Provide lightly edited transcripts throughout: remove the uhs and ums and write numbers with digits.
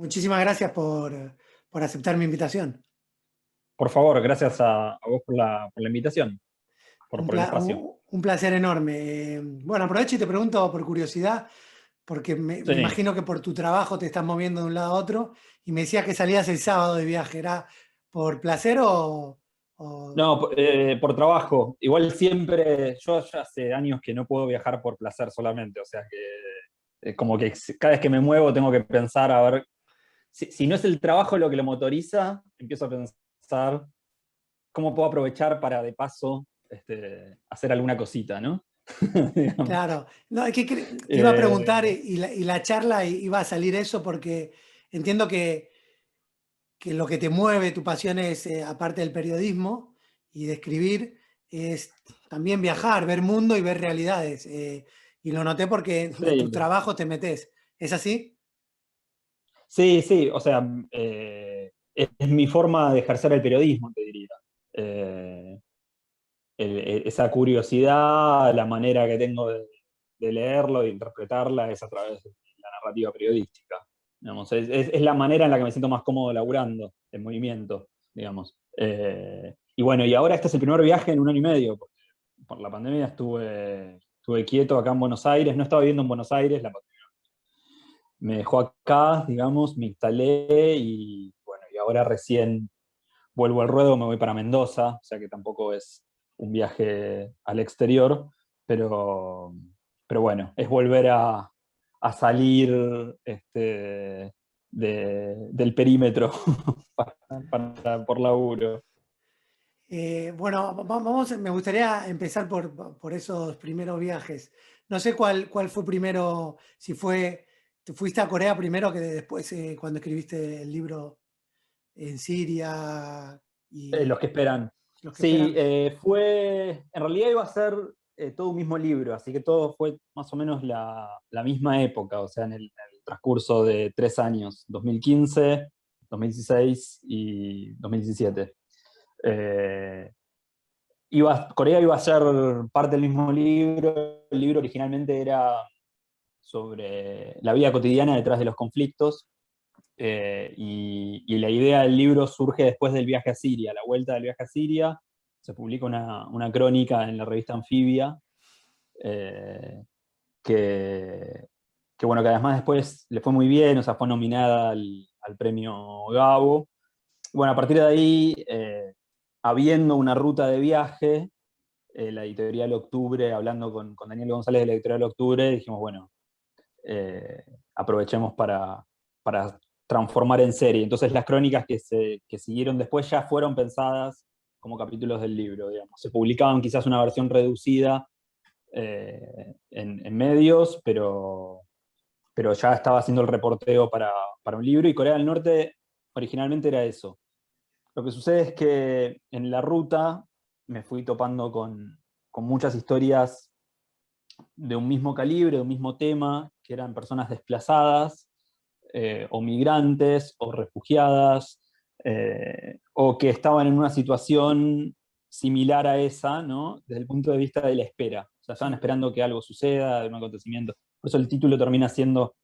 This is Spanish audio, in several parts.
Muchísimas gracias por aceptar mi invitación. Por favor, gracias a vos por la invitación, por el espacio. Un placer enorme. Bueno, aprovecho y te pregunto por curiosidad, porque me Sí. imagino que por tu trabajo te estás moviendo de un lado a otro, y me decías que salías el sábado de viaje. ¿Era por placer o- No, por trabajo. Igual siempre, yo ya hace años que no puedo viajar por placer solamente, o sea que como que cada vez que me muevo tengo que pensar, a ver, si no es el trabajo lo que lo motoriza, empiezo a pensar cómo puedo aprovechar para de paso hacer alguna cosita, ¿no? Digamos. Claro, no, es que te iba a preguntar Eh, y la charla iba a salir eso porque entiendo que lo que te mueve, tu pasión es, aparte del periodismo y de escribir, es también viajar, ver mundo y ver realidades. Y lo noté porque en tus sí, trabajos te metes. ¿Es así? sí, sí, o sea, es mi forma de ejercer el periodismo, te diría. Eh, Esa curiosidad, la manera que tengo de leerlo, de interpretarla, es a través de la narrativa periodística. Digamos, es la manera en la que me siento más cómodo laburando, en movimiento, digamos. Y bueno, y ahora este es el primer viaje en un año y medio, porque por la pandemia estuve quieto acá en Buenos Aires, no estaba viviendo en Buenos Aires, la pandemia me dejó acá, digamos, me instalé y bueno, y ahora recién vuelvo al ruedo, me voy para Mendoza, o sea que tampoco es un viaje al exterior, pero, pero bueno, es volver a salir del perímetro por laburo. Bueno, vamos, me gustaría empezar por esos primeros viajes. No sé cuál fue primero, si fue, te fuiste a Corea primero que después cuando escribiste el libro en Siria Los y que esperan. los que Sí, esperan. en realidad iba a ser todo un mismo libro, así que todo fue más o menos la misma época, o sea, en el transcurso de 3 años, 2015, 2016 y 2017. Eh, Corea iba a ser parte del mismo libro, el libro originalmente era sobre la vida cotidiana detrás de los conflictos, y la idea del libro surge después del viaje a Siria, la vuelta del viaje a Siria. Se publica una crónica en la revista Anfibia, eh, que, bueno, que además después le fue muy bien, o sea, fue nominada al premio Gabo. Bueno, a partir de ahí, habiendo una ruta de viaje, la editorial Octubre, hablando con Daniel González de la editorial Octubre, dijimos, bueno, eh, aprovechemos para transformar en serie. Entonces las crónicas que siguieron después ya fueron pensadas como capítulos del libro, digamos. Se publicaban quizás una versión reducida en medios, pero ya estaba haciendo el reporteo para un libro, y Corea del Norte originalmente era eso. Lo que sucede es que en la ruta me fui topando con muchas historias de un mismo calibre, de un mismo tema, que eran personas desplazadas, o migrantes, o refugiadas, o que estaban en una situación similar a esa, ¿no? Desde el punto de vista de la espera. O sea, estaban Sí. esperando que algo suceda, un acontecimiento. Por eso el título termina siendo,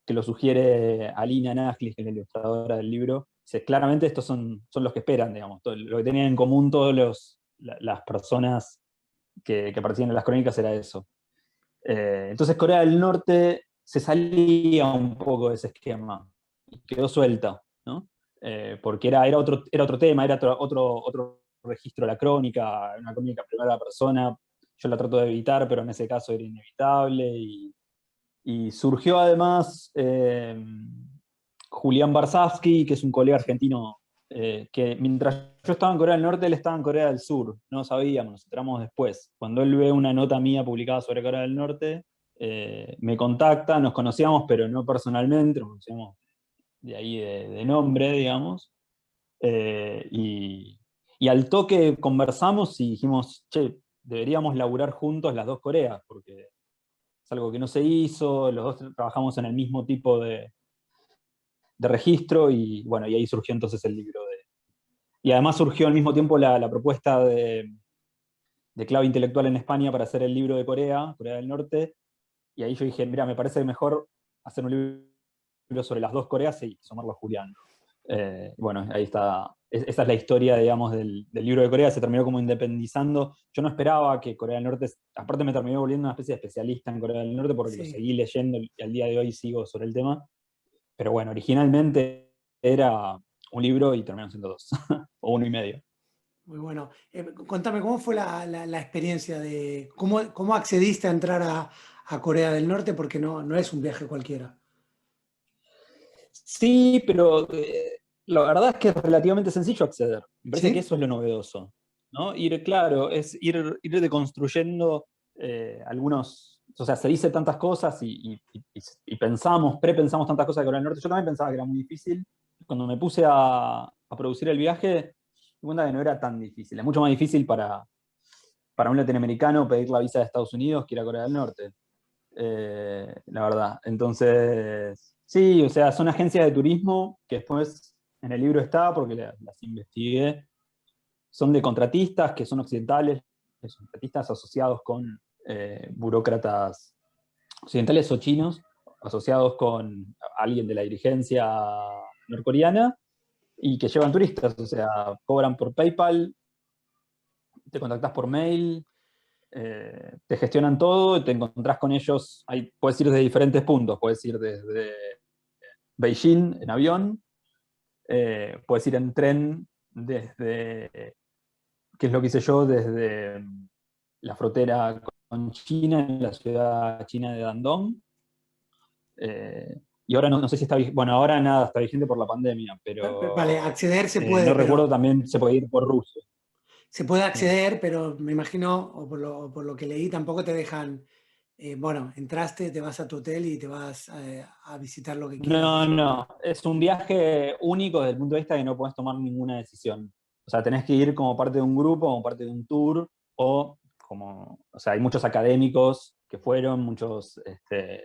que lo sugiere Alina Naglis, que es la ilustradora del libro. Dice, claramente estos son los que esperan, digamos. Todo, lo que tenían en común las personas que aparecían en las crónicas era eso. Entonces Corea del Norte se salía un poco de ese esquema y quedó suelta, ¿no? Porque era otro tema, era otro registro de la crónica, una crónica en primera persona. Yo la trato de evitar, pero en ese caso era inevitable. Y surgió además Julián Barsavsky, que es un colega argentino, que mientras yo estaba en Corea del Norte, él estaba en Corea del Sur. No lo sabíamos, nos enteramos después. Cuando él ve una nota mía publicada sobre Corea del Norte, me contacta, nos conocíamos, pero no personalmente, nos conocíamos de ahí de nombre, digamos. Y al toque conversamos y dijimos, che, deberíamos laburar juntos las dos Coreas, porque es algo que no se hizo, los dos trabajamos en el mismo tipo de registro, y bueno, y ahí surgió entonces el libro. Y además surgió al mismo tiempo la propuesta de Clave Intelectual en España para hacer el libro de Corea del Norte, y ahí yo dije, mira, me parece mejor hacer un libro sobre las dos Coreas y sumarlo a Julián. Bueno, ahí está. Esa es la historia, digamos, del libro de Corea. Se terminó como independizando. Yo no esperaba que Corea del Norte, aparte me terminó volviendo una especie de especialista en Corea del Norte porque lo Sí, seguí leyendo y al día de hoy sigo sobre el tema. Pero bueno, originalmente era un libro y terminaron siendo dos, o uno y medio. muy bueno. Contame, ¿cómo fue la experiencia de cómo accediste a entrar a Corea del Norte? Porque no es un viaje cualquiera. Sí, pero la verdad es que es relativamente sencillo acceder. Me parece que ¿Sí? eso es lo novedoso, ¿no? Claro, es ir deconstruyendo algunos. O sea, se dice tantas cosas y prepensamos tantas cosas de Corea del Norte. Yo también pensaba que era muy difícil. Cuando me puse a producir el viaje, me di cuenta que no era tan difícil. Es mucho más difícil para un latinoamericano pedir la visa de Estados Unidos que ir a Corea del Norte, la verdad. Entonces, sí, o sea, son agencias de turismo que después en el libro está, porque las investigué, son de contratistas que son occidentales, son contratistas asociados con burócratas occidentales o chinos, asociados con alguien de la dirigencia norcoreana y que llevan turistas, o sea, cobran por PayPal, te contactas por mail, te gestionan todo, te encontrás con ellos, puedes ir de diferentes puntos, puedes ir desde Beijing en avión, puedes ir en tren desde, que es lo que hice yo, desde la frontera con China, en la ciudad china de Dandong. Y ahora no sé si está vigente, bueno, ahora nada está vigente por la pandemia, Vale, pero acceder se puede, no recuerdo, pero también se puede ir por Rusia. se puede Sí. acceder, pero me imagino, o por lo que leí, tampoco te dejan, bueno, entraste, te vas a tu hotel y te vas a visitar lo que quieras. No, no, es un viaje único desde el punto de vista que no puedes tomar ninguna decisión. O sea, tenés que ir como parte de un grupo, como parte de un tour, o sea, hay muchos académicos que fueron, muchos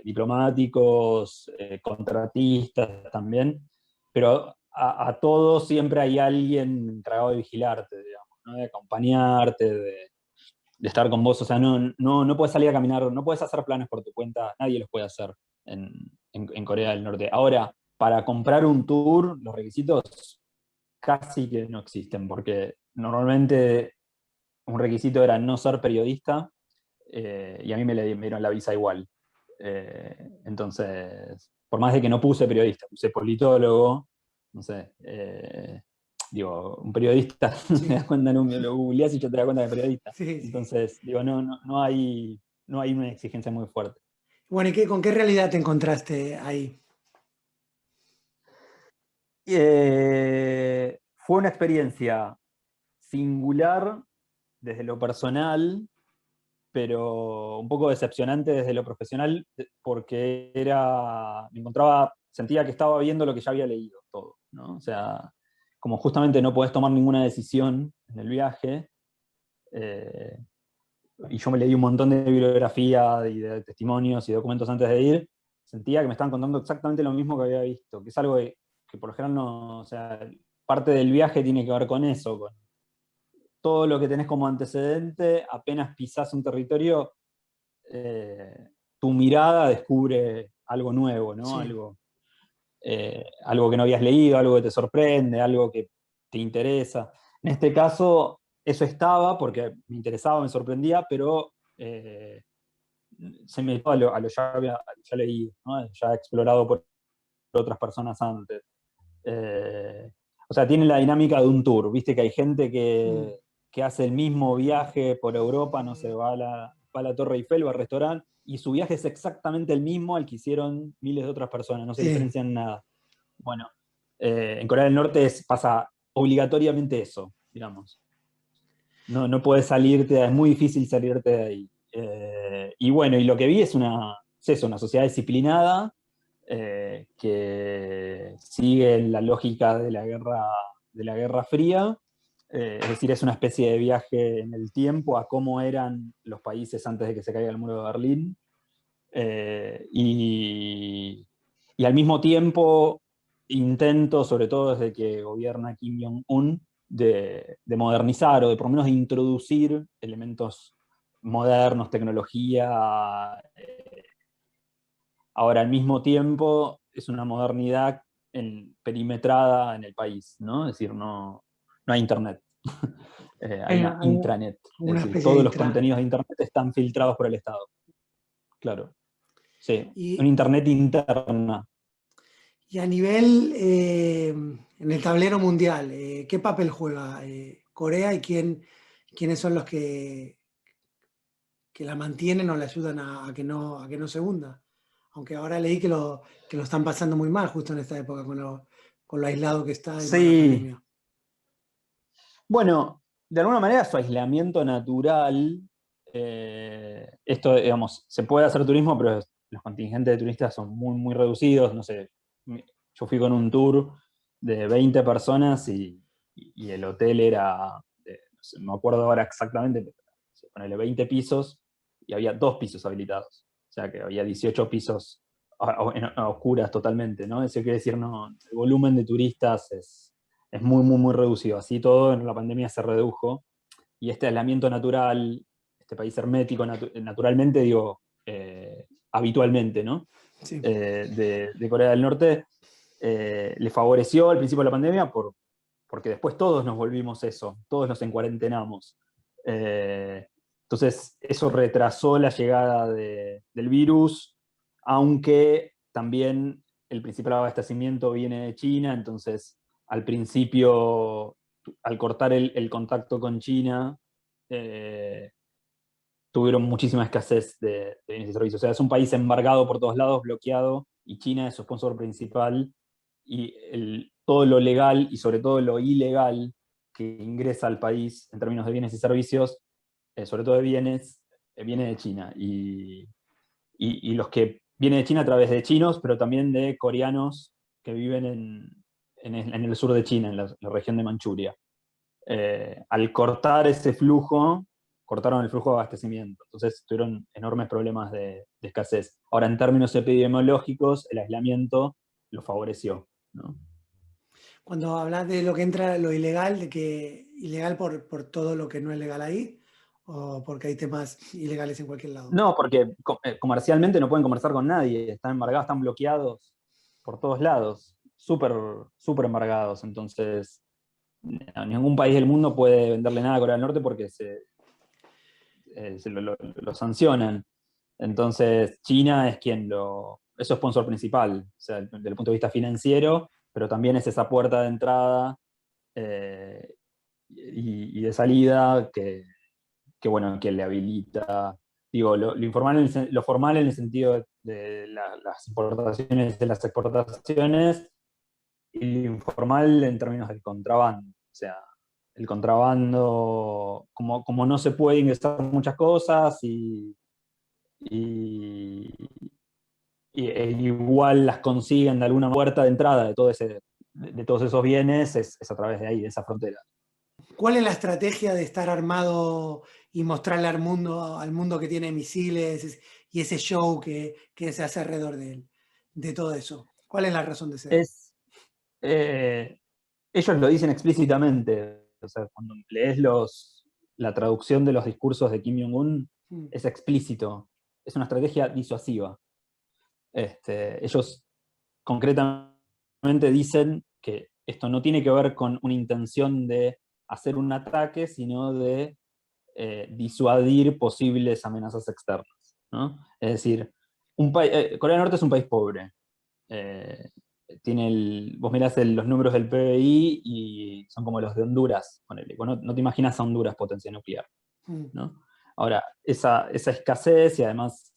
diplomáticos, contratistas también, pero a todos siempre hay alguien encargado de vigilarte, digamos, ¿no? De acompañarte, de estar con vos. O sea, no puedes salir a caminar, no puedes hacer planes por tu cuenta, nadie los puede hacer en, en Corea del Norte. Ahora, para comprar un tour, los requisitos casi que no existen, porque normalmente un requisito era no ser periodista, y a mí me dieron la visa igual. Entonces, por más de que no puse periodista, puse politólogo, no sé, digo, un periodista, te das Sí, cuenta, lo googleás y ya te das cuenta de periodista. sí, sí. Entonces, digo, no hay una exigencia muy fuerte. Bueno, con qué realidad te encontraste ahí? Fue una experiencia singular desde lo personal, pero un poco decepcionante desde lo profesional, porque sentía que estaba viendo lo que ya había leído todo, ¿no? O sea, como justamente no podés tomar ninguna decisión en el viaje, eh, y yo me leí un montón de bibliografía y de testimonios y documentos antes de ir, sentía que me estaban contando exactamente lo mismo que había visto, que es algo que por lo general no, o sea, parte del viaje tiene que ver con eso, con todo lo que tenés como antecedente, apenas pisás un territorio, eh, tu mirada descubre algo nuevo, ¿no? Sí, Algo que no habías leído, algo que te sorprende, algo que te interesa. En este caso, eso estaba porque me interesaba, me sorprendía, pero se me dio a lo ya leído, ¿no? Ya explorado por otras personas antes. Eh, o sea, tiene la dinámica de un tour, viste que hay gente mm, que hace el mismo viaje por Europa, no sé, va a la Torre Eiffel, va al restaurante, y su viaje es exactamente el mismo al que hicieron miles de otras personas, no se sí. diferencian en nada. Bueno, en Corea del Norte pasa obligatoriamente eso, digamos. No puedes salirte, es muy difícil salirte de ahí. Y bueno, y lo que vi es eso, una sociedad disciplinada, que sigue la lógica de la Guerra Fría, es decir, es una especie de viaje en el tiempo a cómo eran los países antes de que se caiga el muro de Berlín. Y al mismo tiempo intento, sobre todo desde que gobierna Kim Jong-un, de modernizar o de por lo menos de introducir elementos modernos, tecnología. Ahora, al mismo tiempo, es una modernidad perimetrada en el país, ¿no? Es decir, no hay internet. Hay una Hay intranet. Es una decir, especie de todos los intranet. contenidos de internet están filtrados por el Estado. Claro. Sí, una Y, internet interna. y a nivel, en el tablero mundial, ¿qué papel juega Corea y quiénes son los que la mantienen o la ayudan a que no se hunda? Aunque ahora leí que lo están pasando muy mal justo en esta época con lo aislado que está y con la Sí, pandemia. bueno, de alguna manera su aislamiento natural, esto, digamos, se puede hacer turismo, pero los contingentes de turistas son muy, muy reducidos. No sé, yo fui con un tour de 20 personas y el hotel era, no sé, no me acuerdo ahora exactamente, pero ponele 20 pisos y había 2 pisos habilitados. O sea que había 18 pisos a oscuras totalmente, ¿no? Eso quiere decir, no, el volumen de turistas es muy, muy, muy reducido. Así todo en la pandemia se redujo. Y este aislamiento natural, este país hermético naturalmente, digo, habitualmente, ¿no? Sí. De Corea del Norte, le favoreció al principio de la pandemia porque después todos nos volvimos eso, todos nos encuarentenamos. Entonces, eso retrasó la llegada del virus, aunque también el principal abastecimiento viene de China, entonces al principio, al cortar el contacto con China, eh, tuvieron muchísima escasez de bienes y servicios. O sea, es un país embargado por todos lados, bloqueado, y China es su sponsor principal, y todo lo legal y sobre todo lo ilegal que ingresa al país en términos de bienes y servicios, sobre todo de bienes, viene de China. Y los que vienen de China a través de chinos, pero también de coreanos que viven en el sur de China, en la región de Manchuria. Al cortar ese flujo, cortaron el flujo de abastecimiento. Entonces tuvieron enormes problemas de escasez. Ahora, en términos epidemiológicos, el aislamiento lo favoreció, ¿no? Cuando hablas de lo que entra, lo ilegal, de que ilegal por todo lo que no es legal ahí, o porque hay temas ilegales en cualquier lado. No, porque comercialmente no pueden conversar con nadie, están embargados, están bloqueados por todos lados, súper, súper embargados. Entonces, ningún país del mundo puede venderle nada a Corea del Norte porque se lo sancionan. Entonces, China es es su sponsor principal, o sea, desde el punto de vista financiero, pero también es esa puerta de entrada eh, y de salida bueno, que le habilita, digo, lo informal lo formal en el sentido de las importaciones, de las exportaciones, y lo informal en términos del contrabando. O sea, el contrabando, como no se puede ingresar muchas cosas y, igual las consiguen de alguna puerta de entrada de todos esos bienes, es a través de ahí, de esa frontera. ¿Cuál es la estrategia de estar armado y mostrarle al mundo que tiene misiles y ese show que se hace alrededor de él, de todo eso? ¿Cuál es la razón de ser? Es, eh, Ellos lo dicen explícitamente, o sea, cuando lees la traducción de los discursos de Kim Jong-un, Mm. es explícito, es una estrategia disuasiva. Ellos concretamente dicen que esto no tiene que ver con una intención de hacer un ataque, sino de disuadir posibles amenazas externas, ¿no? Es decir, Corea del Norte es un país pobre. Eh, Vos mirás los números del PBI y son como los de Honduras, ponele. Vos no te imaginas a Honduras potencia nuclear, Mm. ¿no? Ahora, esa escasez y además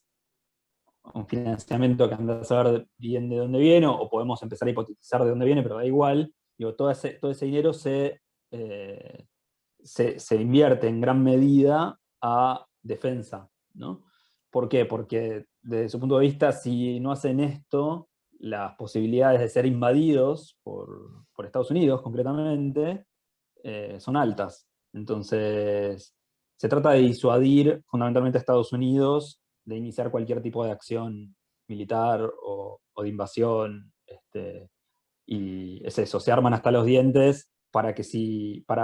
un financiamiento que anda a saber bien de dónde viene, o podemos empezar a hipotetizar de dónde viene, pero da igual. Digo, todo ese dinero eh, se invierte en gran medida a defensa, ¿no? ¿Por qué? Porque desde su punto de vista, si no hacen esto, las posibilidades de ser invadidos por Estados Unidos concretamente son altas. Entonces, se trata de disuadir fundamentalmente a Estados Unidos de iniciar cualquier tipo de acción militar o de invasión. Y es eso, se arman hasta los dientes para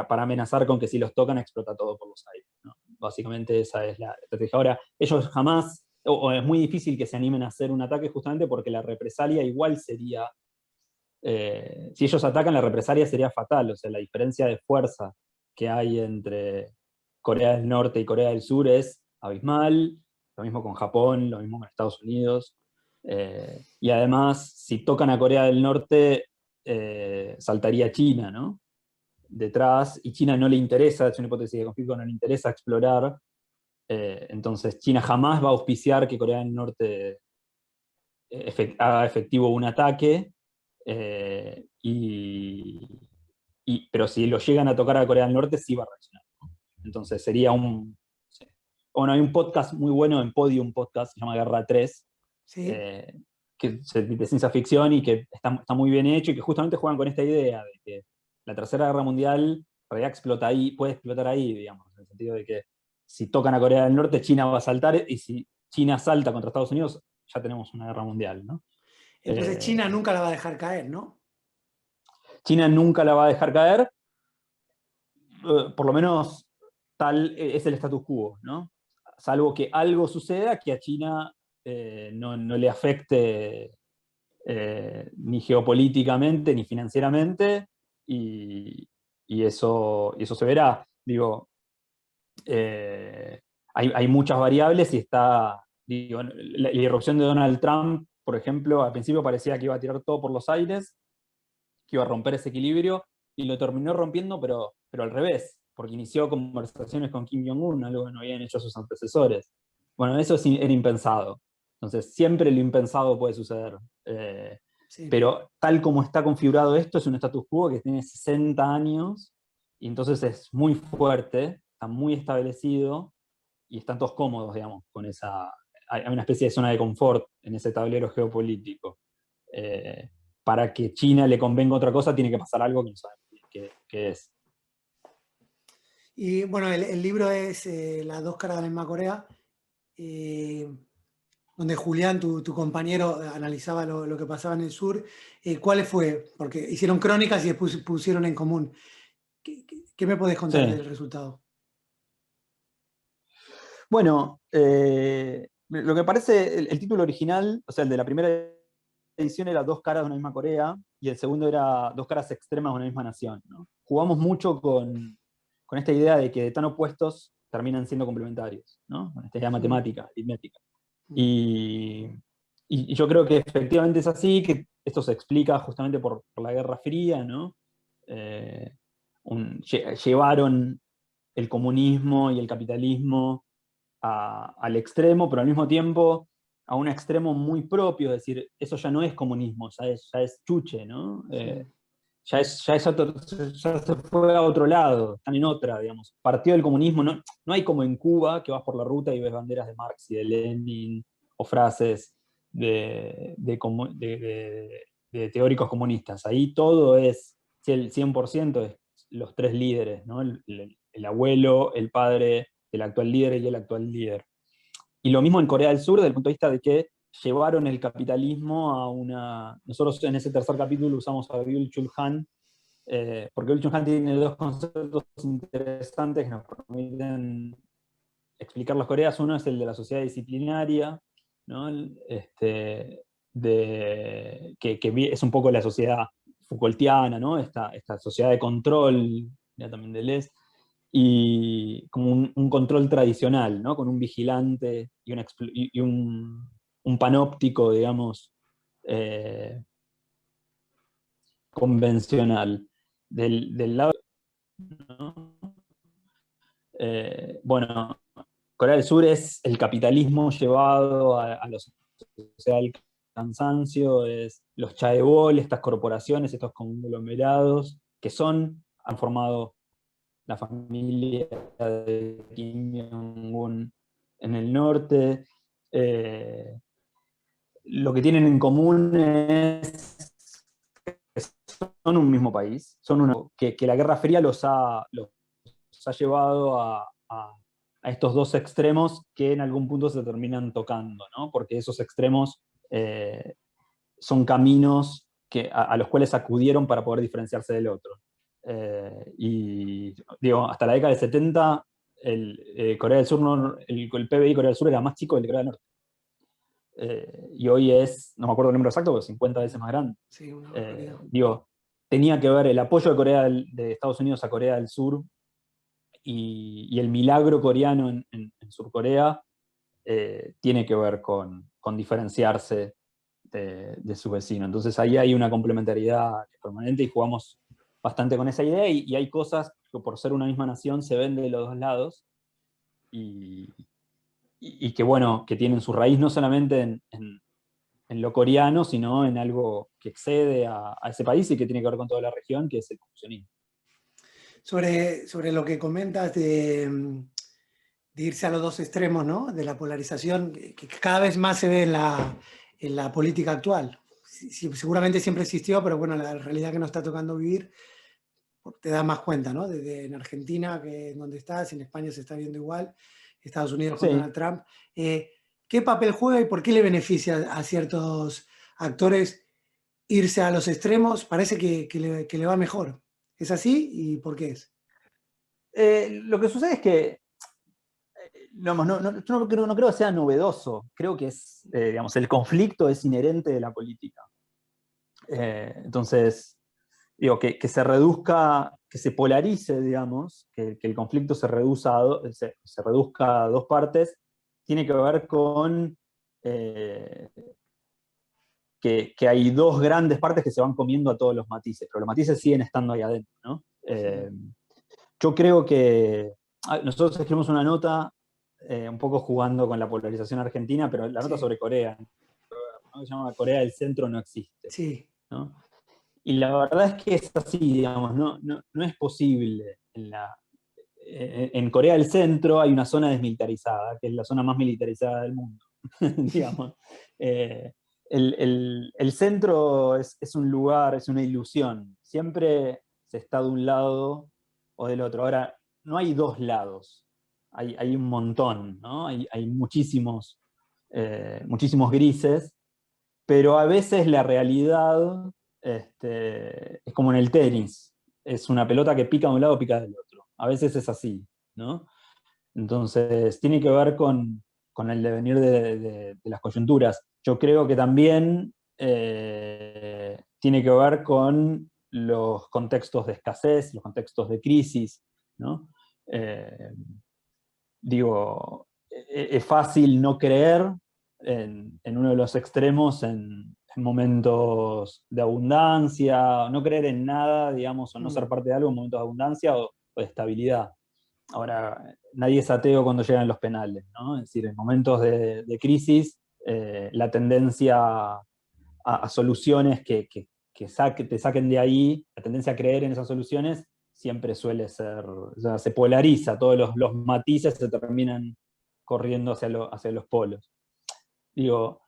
amenazar con que si los tocan explota todo por los aires, ¿no? Básicamente esa es la estrategia. Ahora, ellos jamás o es muy difícil que se animen a hacer un ataque justamente porque la represalia igual sería, si ellos atacan, la represalia sería fatal, o sea, la diferencia de fuerza que hay entre Corea del Norte y Corea del Sur es abismal, lo mismo con Japón, lo mismo con Estados Unidos, y además, si tocan a Corea del Norte, saltaría China, ¿no? Detrás, y China no le interesa, es una hipótesis de conflicto, no le interesa explorar, entonces China jamás va a auspiciar que Corea del Norte haga efectivo un ataque, pero si lo llegan a tocar a Corea del Norte, sí va a reaccionar, ¿no? Entonces sería un... Sí. Bueno, hay un podcast muy bueno en Podium Podcast, se llama Guerra 3, ¿Sí? eh, que es de ciencia ficción y que está muy bien hecho y que justamente juegan con esta idea de que la Tercera Guerra Mundial en realidad explota ahí, puede explotar ahí, digamos, en el sentido de que si tocan a Corea del Norte, China va a saltar, y si China salta contra Estados Unidos, ya tenemos una guerra mundial, ¿no? Entonces China nunca la va a dejar caer, ¿no? China nunca la va a dejar caer, por lo menos tal es el status quo, ¿no? Salvo que algo suceda que a China no le afecte ni geopolíticamente ni financieramente, y, y eso se verá. Digo, hay muchas variables y está, digo, la irrupción de Donald Trump, por ejemplo, al principio parecía que iba a tirar todo por los aires, que iba a romper ese equilibrio, y lo terminó rompiendo, pero al revés, porque inició conversaciones con Kim Jong-un, algo que no habían hecho sus antecesores. Bueno, eso era impensado. Entonces, siempre lo impensado puede suceder. Sí. Pero tal como está configurado esto, es un status quo que tiene 60 años, y entonces es muy fuerte, está muy establecido, y están todos cómodos, digamos, con esa... Hay una especie de zona de confort en ese tablero geopolítico. Eh, para que China le convenga otra cosa, tiene que pasar algo que no sabemos qué es. Y bueno, el libro es Las dos caras de la misma Corea, eh, donde Julián, tu compañero, analizaba lo que pasaba en el sur. ¿Cuáles fue? Porque hicieron crónicas y después pusieron en común. ¿Qué me podés contar Sí. del resultado? Bueno, lo que parece, el título original, o sea, el de la primera edición era Dos caras de una misma Corea, y el segundo era Dos caras extremas de una misma nación, ¿no? Jugamos mucho con esta idea de que de tan opuestos terminan siendo complementarios, ¿no? Con esta idea Mm, matemática, aritmética. mm. Y, y yo creo que efectivamente es así, que esto se explica justamente por la Guerra Fría, ¿no? Eh, llevaron el comunismo y el capitalismo al extremo, pero al mismo tiempo a un extremo muy propio, es decir, eso ya no es comunismo, ya es chuche, ¿no? Sí, Ya se fue a otro lado, están en otra, digamos. Partió del comunismo, no hay como en Cuba, que vas por la ruta y ves banderas de Marx y de Lenin, o frases de teóricos comunistas. Ahí todo es, si el 100% es los tres líderes, ¿no? El abuelo, el padre, el actual líder y el actual líder. Y lo mismo en Corea del Sur, desde el punto de vista de que llevaron el capitalismo a una... Nosotros en ese tercer capítulo usamos a Byul-Chul Han, porque Byul-Chul Han tiene dos conceptos interesantes que nos permiten explicar las Coreas. Uno es el de la sociedad disciplinaria, ¿no? Que es un poco la sociedad Foucaultiana, ¿no? Esta sociedad de control, ya también Deleuze, y como un control tradicional, ¿no? Con un vigilante y un panóptico, digamos, eh, convencional. Del lado, ¿no? Bueno, Corea del Sur es el capitalismo llevado a la sociedad del cansancio, es los chaebol, estas corporaciones, estos conglomerados, han formado la familia de Kim Jong-un en el norte. Eh, lo que tienen en común es que son un mismo país, que la Guerra Fría los ha llevado a estos dos extremos que en algún punto se terminan tocando, ¿no? Porque esos extremos eh, son caminos a los cuales acudieron para poder diferenciarse del otro. Y digo, hasta la década del 70, Corea del Sur el PBI de Corea del Sur era más chico que el de Corea del Norte. y hoy es, no me acuerdo el número exacto, pero 50 veces más grande. Sí, una barbaridad. Digo, tenía que ver el apoyo de Estados Unidos a Corea del Sur y el milagro coreano en Sur Corea tiene que ver con diferenciarse de su vecino. Entonces ahí hay una complementariedad permanente y jugamos bastante con esa idea y hay cosas que por ser una misma nación se ven de los dos lados y que bueno, que tienen su raíz no solamente en lo coreano, sino en algo que excede a ese país y que tiene que ver con toda la región, que es el confucianismo. Sobre lo que comentas de irse a los dos extremos, ¿no? De la polarización que cada vez más se ve en la política actual. Seguramente siempre existió, pero bueno, la realidad que nos está tocando vivir te das más cuenta, ¿no? Desde en Argentina, que es donde estás, en España se está viendo igual, Estados Unidos con Sí, Donald Trump. ¿Qué papel juega y por qué le beneficia a ciertos actores irse a los extremos? Parece que le va mejor. ¿Es así? ¿Y por qué es? lo que sucede es que digamos, yo no creo que sea novedoso, creo que es, digamos, el conflicto es inherente de la política. Entonces, digo, que se reduzca, que se polarice, digamos, que el conflicto se reduzca a dos partes, tiene que ver con eh, que hay dos grandes partes que se van comiendo a todos los matices, pero los matices siguen estando ahí adentro, ¿no? Sí, Yo creo que nosotros escribimos una nota un poco jugando con la polarización argentina, pero la nota sí, sobre Corea, ¿no? Se llama Corea del Centro no existe, sí, ¿no? Y la verdad es que es así, digamos, no es posible. En Corea del Centro hay una zona desmilitarizada, que es la zona más militarizada del mundo, digamos. Eh, el centro es un lugar, es una ilusión. Siempre se está de un lado o del otro. Ahora, no hay dos lados, hay un montón, ¿no? Hay muchísimos grises, pero a veces la realidad es como en el tenis, es una pelota que pica de un lado, pica del otro. A veces es así, ¿no? Entonces, tiene que ver con el devenir de las coyunturas. Yo creo que también tiene que ver con los contextos de escasez, los contextos de crisis, ¿no? Eh, digo, es fácil no creer en uno de los extremos en momentos de abundancia, no creer en nada, digamos, o no ser mm, parte de algo en momentos de abundancia o de estabilidad. Ahora, nadie es ateo cuando llegan los penales, ¿no? Es decir, en momentos de crisis, la tendencia a soluciones que te saquen de ahí, la tendencia a creer en esas soluciones, siempre suele ser, o sea, se polariza, todos los matices se terminan corriendo hacia los polos. Digo,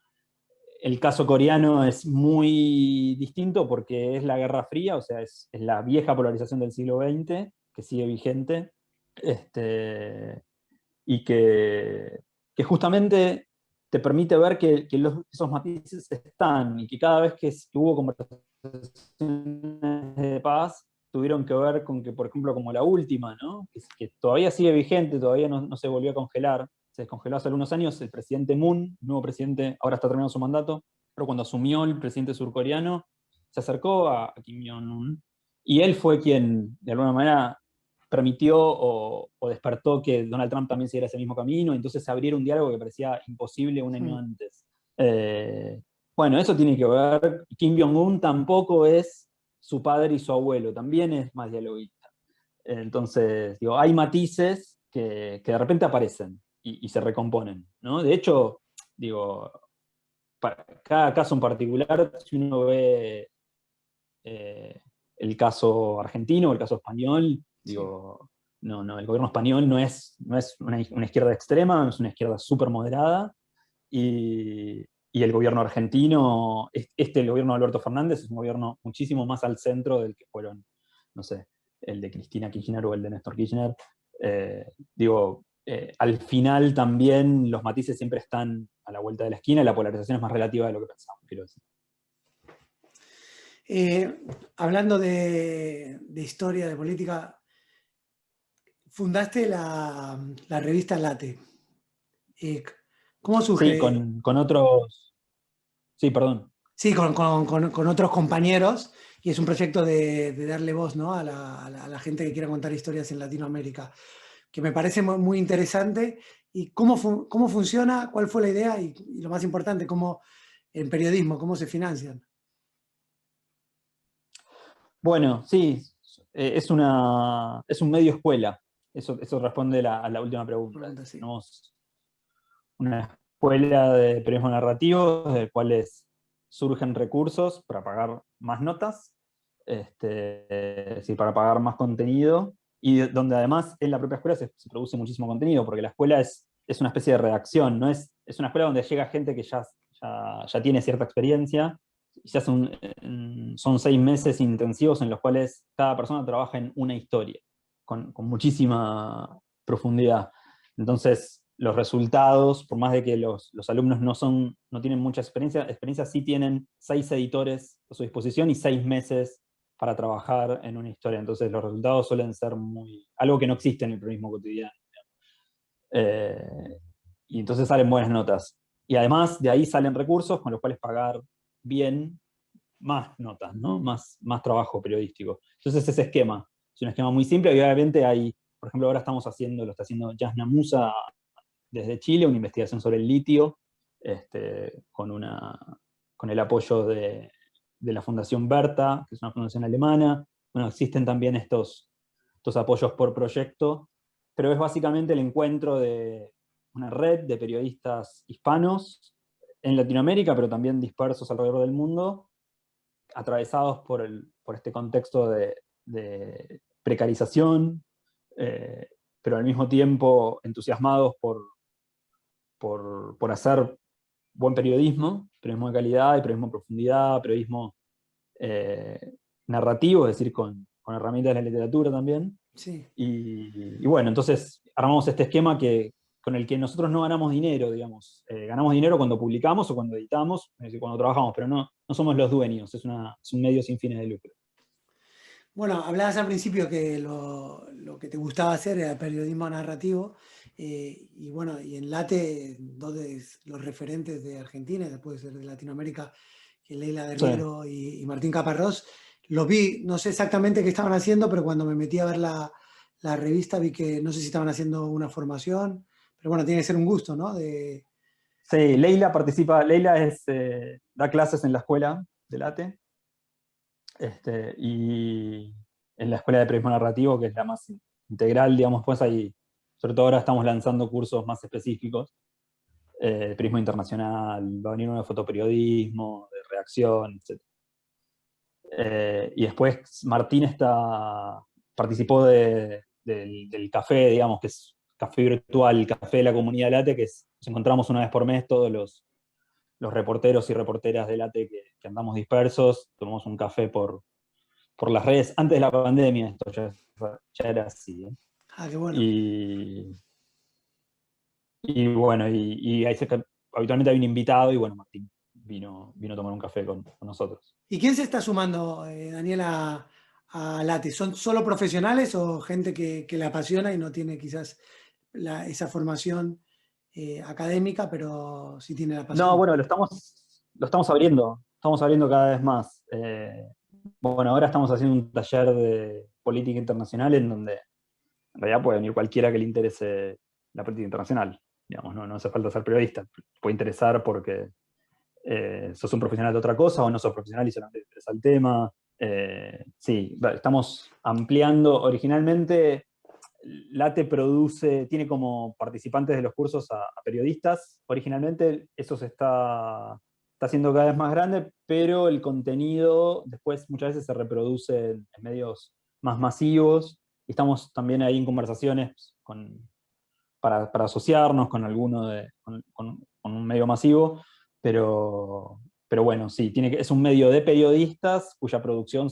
el caso coreano es muy distinto porque es la Guerra Fría, o sea, es la vieja polarización del siglo XX que sigue vigente, y que justamente te permite ver que esos matices están y que cada vez que hubo conversaciones de paz tuvieron que ver con que, por ejemplo, como la última, ¿no? Que todavía sigue vigente, todavía no se volvió a congelar, se descongeló hace algunos años, el presidente Moon, el nuevo presidente, ahora está terminando su mandato, pero cuando asumió el presidente surcoreano, se acercó a Kim Jong-un y él fue quien, de alguna manera, permitió o despertó que Donald Trump también siguiera ese mismo camino, entonces se abriera un diálogo que parecía imposible un año mm. antes. Eh, bueno, eso tiene que ver, Kim Jong-un tampoco es su padre y su abuelo, también es más dialoguista. Entonces, digo, hay matices que de repente aparecen y se recomponen, ¿no? De hecho, digo, para cada caso en particular, si uno ve eh, el caso argentino, el caso español, Sí. digo, el gobierno español no es una izquierda extrema, no es una izquierda súper moderada, y el gobierno argentino, el gobierno de Alberto Fernández es un gobierno muchísimo más al centro del que fueron, no sé, el de Cristina Kirchner o el de Néstor Kirchner. Digo, al final también los matices siempre están a la vuelta de la esquina y la polarización es más relativa de lo que pensamos, quiero decir. Hablando de historia, de política, fundaste la revista Late. ¿Cómo Sí, surge? con otros... Sí, perdón. Sí, con otros compañeros, y es un proyecto de darle voz, ¿no? A la gente que quiera contar historias en Latinoamérica, que me parece muy interesante. ¿Y cómo funciona? ¿Cuál fue la idea? Y lo más importante, ¿cómo en periodismo, cómo se financian? Bueno, sí, es un medio escuela. Eso responde a la última pregunta. Pregunta así. Tenemos una escuela de periodismo narrativo, de cuales surgen recursos para pagar más notas, es decir, para pagar más contenido, y donde además en la propia escuela se produce muchísimo contenido, porque la escuela es una especie de redacción, no es una escuela donde llega gente que ya tiene cierta experiencia, y son 6 meses intensivos en los cuales cada persona trabaja en una historia, con muchísima profundidad. Entonces, los resultados, por más de que los alumnos no tienen mucha experiencia sí tienen 6 editores a su disposición y 6 meses para trabajar en una historia. Entonces, los resultados suelen ser algo que no existe en el periodismo cotidiano. Eh, y entonces salen buenas notas. Y además de ahí salen recursos con los cuales pagar bien más notas, ¿no? Más trabajo periodístico. Entonces ese esquema es un esquema muy simple y obviamente hay, por ejemplo, ahora lo está haciendo Jasna Musa desde Chile, una investigación sobre el litio, con el apoyo de la Fundación Berta, que es una fundación alemana. Bueno, existen también estos apoyos por proyecto, pero es básicamente el encuentro de una red de periodistas hispanos en Latinoamérica, pero también dispersos alrededor del mundo, atravesados por este contexto de precarización, eh, pero al mismo tiempo entusiasmados por hacer buen periodismo de calidad, y periodismo de profundidad, periodismo narrativo, es decir, con herramientas de la literatura también. Sí. Y bueno, entonces armamos este esquema con el que nosotros no ganamos dinero, digamos. Ganamos dinero cuando publicamos o cuando editamos, es decir, cuando trabajamos, pero no somos los dueños, es un medio sin fines de lucro. Bueno, hablabas al principio que lo que te gustaba hacer era periodismo narrativo, y bueno, y en Late, dos de los referentes de Argentina, y después de Latinoamérica, que Leila Sí. Guerriero y Martín Caparrós, los vi, no sé exactamente qué estaban haciendo, pero cuando me metí a ver la revista vi que no sé si estaban haciendo una formación, pero bueno, tiene que ser un gusto, ¿no? Sí, Leila participa, da clases en la escuela de Late, y en la escuela de periodismo narrativo, que es la más integral, digamos, pues ahí, sobre todo ahora estamos lanzando cursos más específicos, de periodismo internacional, va a venir uno de fotoperiodismo, de redacción, etc. Y después Martín participó del café, digamos, que es café virtual, café de la comunidad Late, nos encontramos una vez por mes todos los reporteros y reporteras de Late que andamos dispersos, tomamos un café por las redes, antes de la pandemia, esto ya era así. Ah, qué bueno. Y, y bueno, y ahí habitualmente hay un invitado, y bueno, Martín vino a tomar un café con nosotros. ¿Y quién se está sumando, Daniel, a Late? ¿Son solo profesionales o gente que le apasiona y no tiene quizás esa formación académica, pero sí tiene la No, pasión? bueno, estamos abriendo cada vez más. Bueno, ahora estamos haciendo un taller de política internacional en donde en realidad puede venir cualquiera que le interese la política internacional. Digamos, no hace falta ser periodista, puede interesar porque sos un profesional de otra cosa o no sos profesional y solamente te interesa el tema. Sí, estamos ampliando. Originalmente, Late tiene como participantes de los cursos a periodistas. Originalmente eso está haciendo cada vez más grande, pero el contenido después muchas veces se reproduce en medios más masivos. Y estamos también ahí en conversaciones para asociarnos con con un medio masivo, pero bueno, sí, es un medio de periodistas cuya producción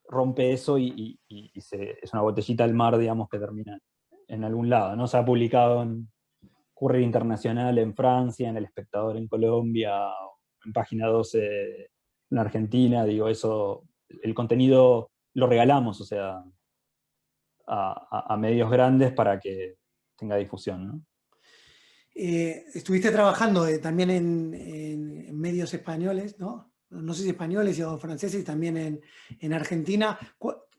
rompe eso es una botellita al mar, digamos, que termina en algún lado, ¿no? Se ha publicado en Courier Internacional en Francia, en El Espectador en Colombia, en Página 12 en Argentina, digo, eso, el contenido lo regalamos, o sea, a medios grandes para que tenga difusión, ¿no? Estuviste trabajando también en medios españoles, ¿no? No sé si españoles o franceses, y también en Argentina.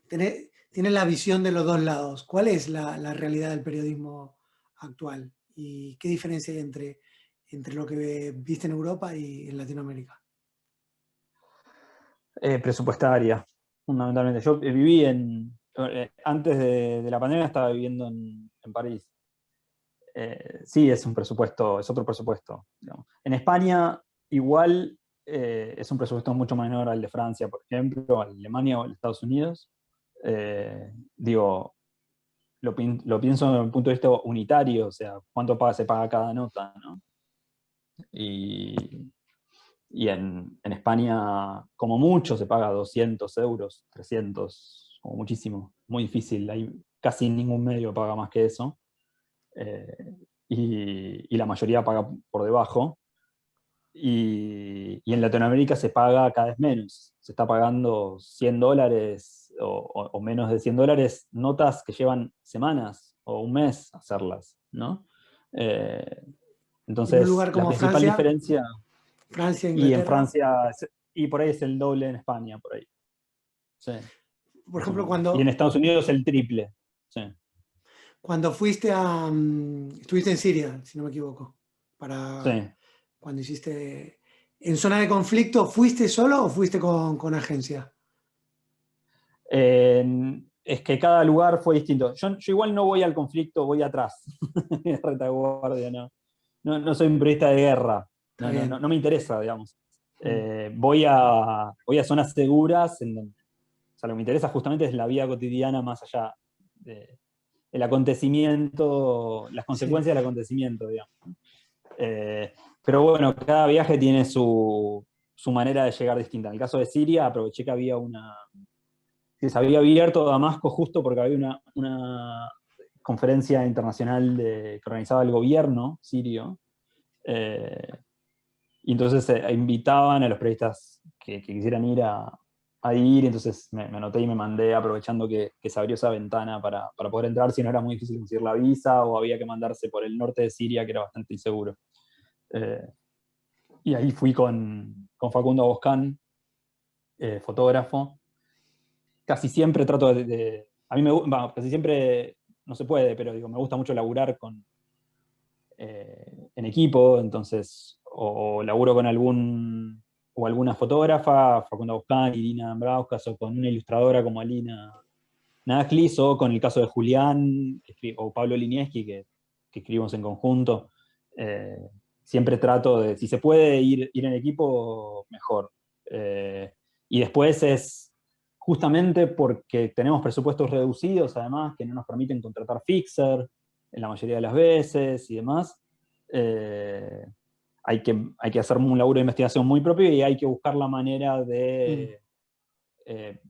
Tienes la visión de los dos lados. ¿Cuál es la realidad del periodismo actual? ¿Y qué diferencia hay entre lo que viste en Europa y en Latinoamérica? Presupuestaria, fundamentalmente. Yo viví antes de la pandemia estaba viviendo en París. Sí, es un presupuesto, es otro presupuesto, digamos. En España, igual, es un presupuesto mucho menor al de Francia, por ejemplo, a Alemania o a Estados Unidos. Digo, lo pienso desde un punto de vista unitario, o sea, cuánto se paga cada nota, ¿no? Y, y en España, como mucho, se paga 200 euros, 300, como muchísimo. Muy difícil, hay casi ningún medio paga más que eso. Y la mayoría paga por debajo. Y en Latinoamérica se paga cada vez menos. Se está pagando $100 o menos de $100 notas que llevan semanas o un mes hacerlas, ¿no? Eh, En un entonces, lugar la como principal Francia, diferencia, y en Inglaterra, Francia, y por ahí es el doble en España, por ahí. Sí, por más o ejemplo, menos. Y en Estados Unidos el triple. Sí, cuando fuiste estuviste en Siria, si no me equivoco, para sí. cuando hiciste, en zona de conflicto, ¿fuiste solo o fuiste con agencia? Es que cada lugar fue distinto. Yo igual no voy al conflicto, voy atrás, retaguardia, no. No soy un periodista de guerra, Está bien. no me interesa, digamos. Mm. Voy a zonas seguras, o sea, lo que me interesa justamente es la vida cotidiana más allá del acontecimiento, las Sí. consecuencias del acontecimiento, digamos. Eh, pero bueno, cada viaje tiene su manera de llegar distinta. En el caso de Siria, aproveché que que se había abierto Damasco justo porque había una conferencia internacional que organizaba el gobierno sirio. eh, y entonces invitaban a los periodistas que quisieran ir a ir, entonces me anoté y me mandé aprovechando que se abrió esa ventana para poder entrar, si no era muy difícil conseguir la visa o había que mandarse por el norte de Siria, que era bastante inseguro. Eh, y ahí fui con Facundo Boscán, fotógrafo. Casi siempre trato a mí casi siempre no se puede, pero digo, me gusta mucho laburar en equipo, entonces, o laburo con o alguna fotógrafa, Facundo Boscán, Irina Ambrauskas, o con una ilustradora como Alina Naklis, o con el caso de Julián, o Pablo Linieski, que escribimos en conjunto. Eh, Siempre trato de, si se puede ir en equipo, mejor. Y después es justamente porque tenemos presupuestos reducidos, además, que no nos permiten contratar fixer en la mayoría de las veces y demás. eh, hay que hacer un laburo de investigación muy propio y hay que buscar la manera Mm. de eh,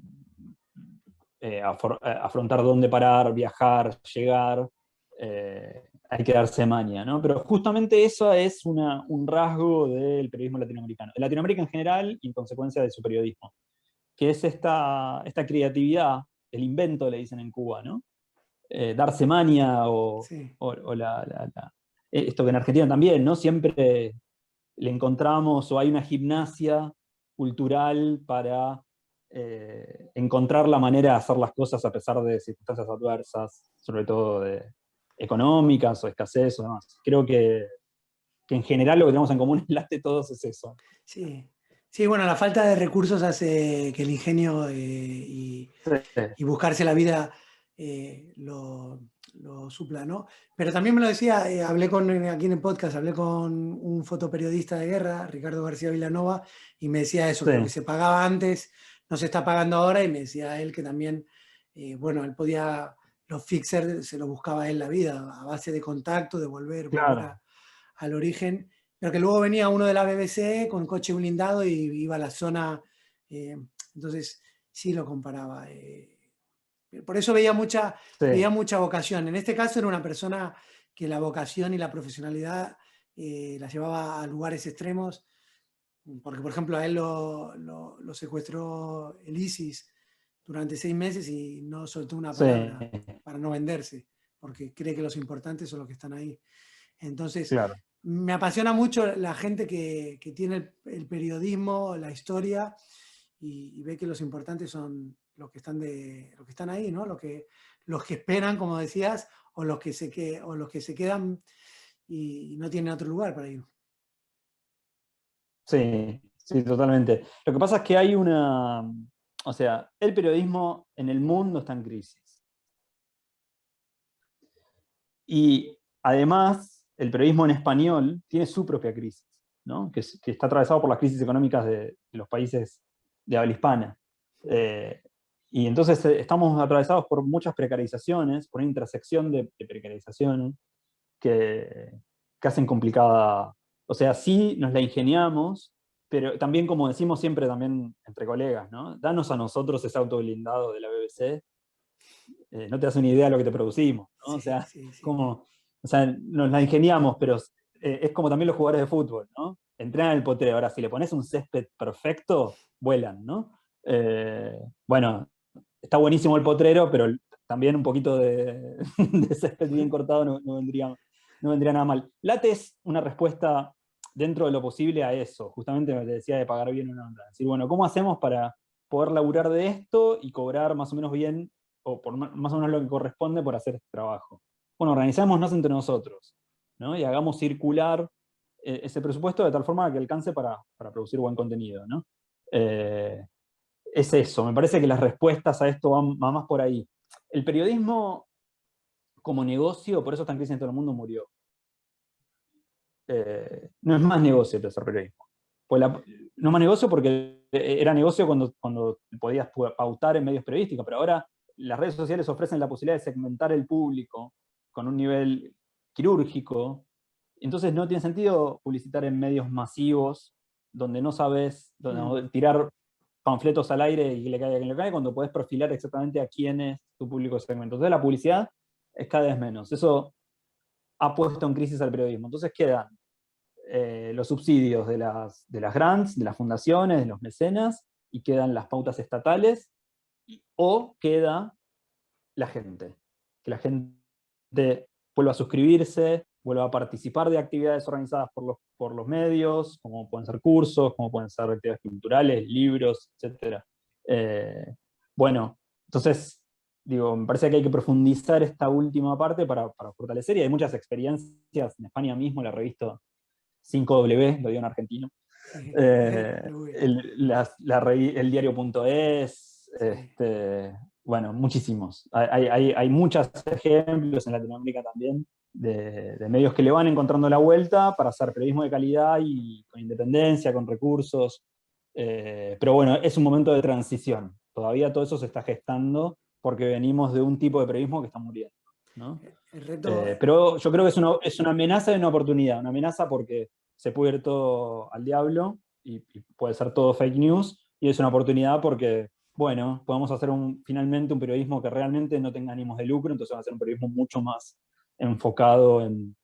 afrontar dónde parar, viajar, llegar. Hay que darse maña, ¿no? Pero justamente eso es un rasgo del periodismo latinoamericano, de Latinoamérica en general y en consecuencia de su periodismo, que es esta creatividad, el invento, le dicen en Cuba, ¿no? Darse maña Sí. o esto que en Argentina también, ¿no? Siempre le encontramos o hay una gimnasia cultural para encontrar la manera de hacer las cosas a pesar de circunstancias adversas, sobre todo económicas o escasez o demás. Creo que en general lo que tenemos en común en Late todos es eso. Sí. Sí, bueno, la falta de recursos hace que el ingenio Sí, y buscarse la vida lo supla, ¿no? Pero también me lo decía, hablé aquí en el podcast, hablé con un fotoperiodista de guerra, Ricardo García Villanova, y me decía eso, sí, que lo que se pagaba antes no se está pagando ahora, y me decía él que también, bueno, él podía, los fixers se lo buscaba él la vida, a base de contacto, de volver claro. al origen, pero que luego venía uno de la BBC con coche blindado y iba a la zona, eh, entonces sí lo comparaba. Por eso veía Sí, mucha vocación. En este caso era una persona que la vocación y la profesionalidad la llevaba a lugares extremos, porque por ejemplo a él lo secuestró el ISIS durante 6 meses y no soltó una sí, palabra para no venderse, porque cree que los importantes son los que están ahí. Entonces, claro. me apasiona mucho la gente que tiene el periodismo, la historia, y ve que los importantes son los que están ahí, ¿no? Los que esperan, como decías, o los que se quedan y no tienen otro lugar para ir. Sí, sí, totalmente. Lo que pasa es que hay o sea, el periodismo en el mundo está en crisis. Y además, el periodismo en español tiene su propia crisis, ¿no? Que está atravesado por las crisis económicas de los países de habla hispana. Eh, y entonces estamos atravesados por muchas precarizaciones, por una intersección de precarizaciones que, que hacen complicada. O sea, sí nos la ingeniamos, pero también, como decimos siempre también entre colegas, ¿no? Danos a nosotros ese auto blindado de la BBC, no te das una idea de lo que te producimos, ¿no? O Sí, sea, sí, sí. como, o sea, nos la ingeniamos, pero es como también los jugadores de fútbol, ¿no? Entrenan el potrero. Ahora, si le pones un césped perfecto, vuelan, ¿no? Bueno, está buenísimo el potrero, pero también un poquito de césped bien cortado no vendría nada mal. Late es una respuesta dentro de lo posible a eso, justamente me decía de pagar bien una onda. Decir, bueno, ¿cómo hacemos para poder laburar de esto y cobrar más o menos bien, o por más o menos lo que corresponde por hacer este trabajo? Bueno, organizémonos entre nosotros, ¿no? Y hagamos circular ese presupuesto de tal forma que alcance para producir buen contenido, ¿no? Es eso, me parece que las respuestas a esto van más por ahí. El periodismo como negocio, por eso está en crisis en todo el mundo, murió. No es más negocio el hacer periodismo. Pues no es más negocio porque era negocio cuando podías pautar en medios periodísticos, pero ahora las redes sociales ofrecen la posibilidad de segmentar el público con un nivel quirúrgico. Entonces no tiene sentido publicitar en medios masivos donde no sabes, donde tirar panfletos al aire y que le caiga a quien le cae, cuando podés perfilar exactamente a quién es tu público segmento. Entonces la publicidad es cada vez menos. Eso ha puesto en crisis al periodismo. Entonces quedan los subsidios de las grants, de las fundaciones, de los mecenas, y quedan las pautas estatales, o queda la gente. Que la gente vuelva a suscribirse, vuelva a participar de actividades organizadas por los medios, como pueden ser cursos, como pueden ser actividades culturales, libros, etc. Bueno, entonces, digo, me parece que hay que profundizar esta última parte para fortalecer, y hay muchas experiencias en España mismo, la revista 5W, lo digo en argentino, Sí. el diario.es, Sí. bueno, muchísimos. Hay muchos ejemplos en Latinoamérica también de medios que le van encontrando la vuelta para hacer periodismo de calidad y con independencia, con recursos. Pero bueno, es un momento de transición. Todavía todo eso se está gestando porque venimos de un tipo de periodismo que está muriendo, ¿no? El reto, Pero yo creo que es una amenaza y una oportunidad. Una amenaza porque se puede ir todo al diablo y puede ser todo fake news, y es una oportunidad porque, bueno, podemos hacer finalmente un periodismo que realmente no tenga ánimos de lucro, entonces va a ser un periodismo mucho más enfocado en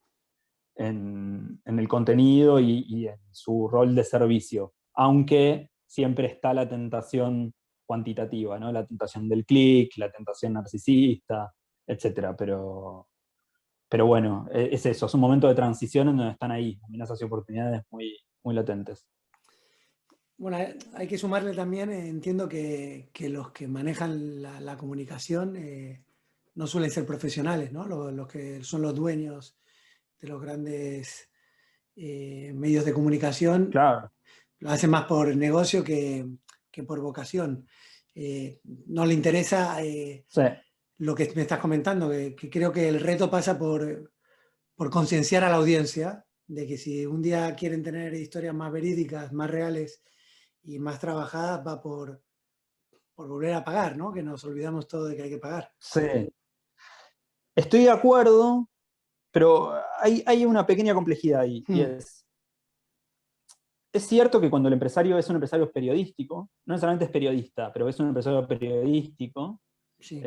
el contenido y en su rol de servicio, aunque siempre está la tentación cuantitativa, ¿no? La tentación del clic, la tentación narcisista, etcétera, pero bueno, es eso, es un momento de transición en donde están ahí amenazas y oportunidades muy latentes. bueno, hay que sumarle también, entiendo que los que manejan la comunicación no suelen ser profesionales, ¿no? Los que son los dueños de los grandes medios de comunicación Claro, lo hacen más por negocio que por vocación. No le interesa sí, lo que me estás comentando, que creo que el reto pasa por concienciar a la audiencia de que si un día quieren tener historias más verídicas, más reales y más trabajadas, va por volver a pagar, ¿no? Que nos olvidamos todo de que hay que pagar. sí. Estoy de acuerdo, pero hay una pequeña complejidad ahí, y Hmm, es cierto que cuando el empresario es un empresario periodístico, no necesariamente es periodista, pero es un empresario periodístico, sí,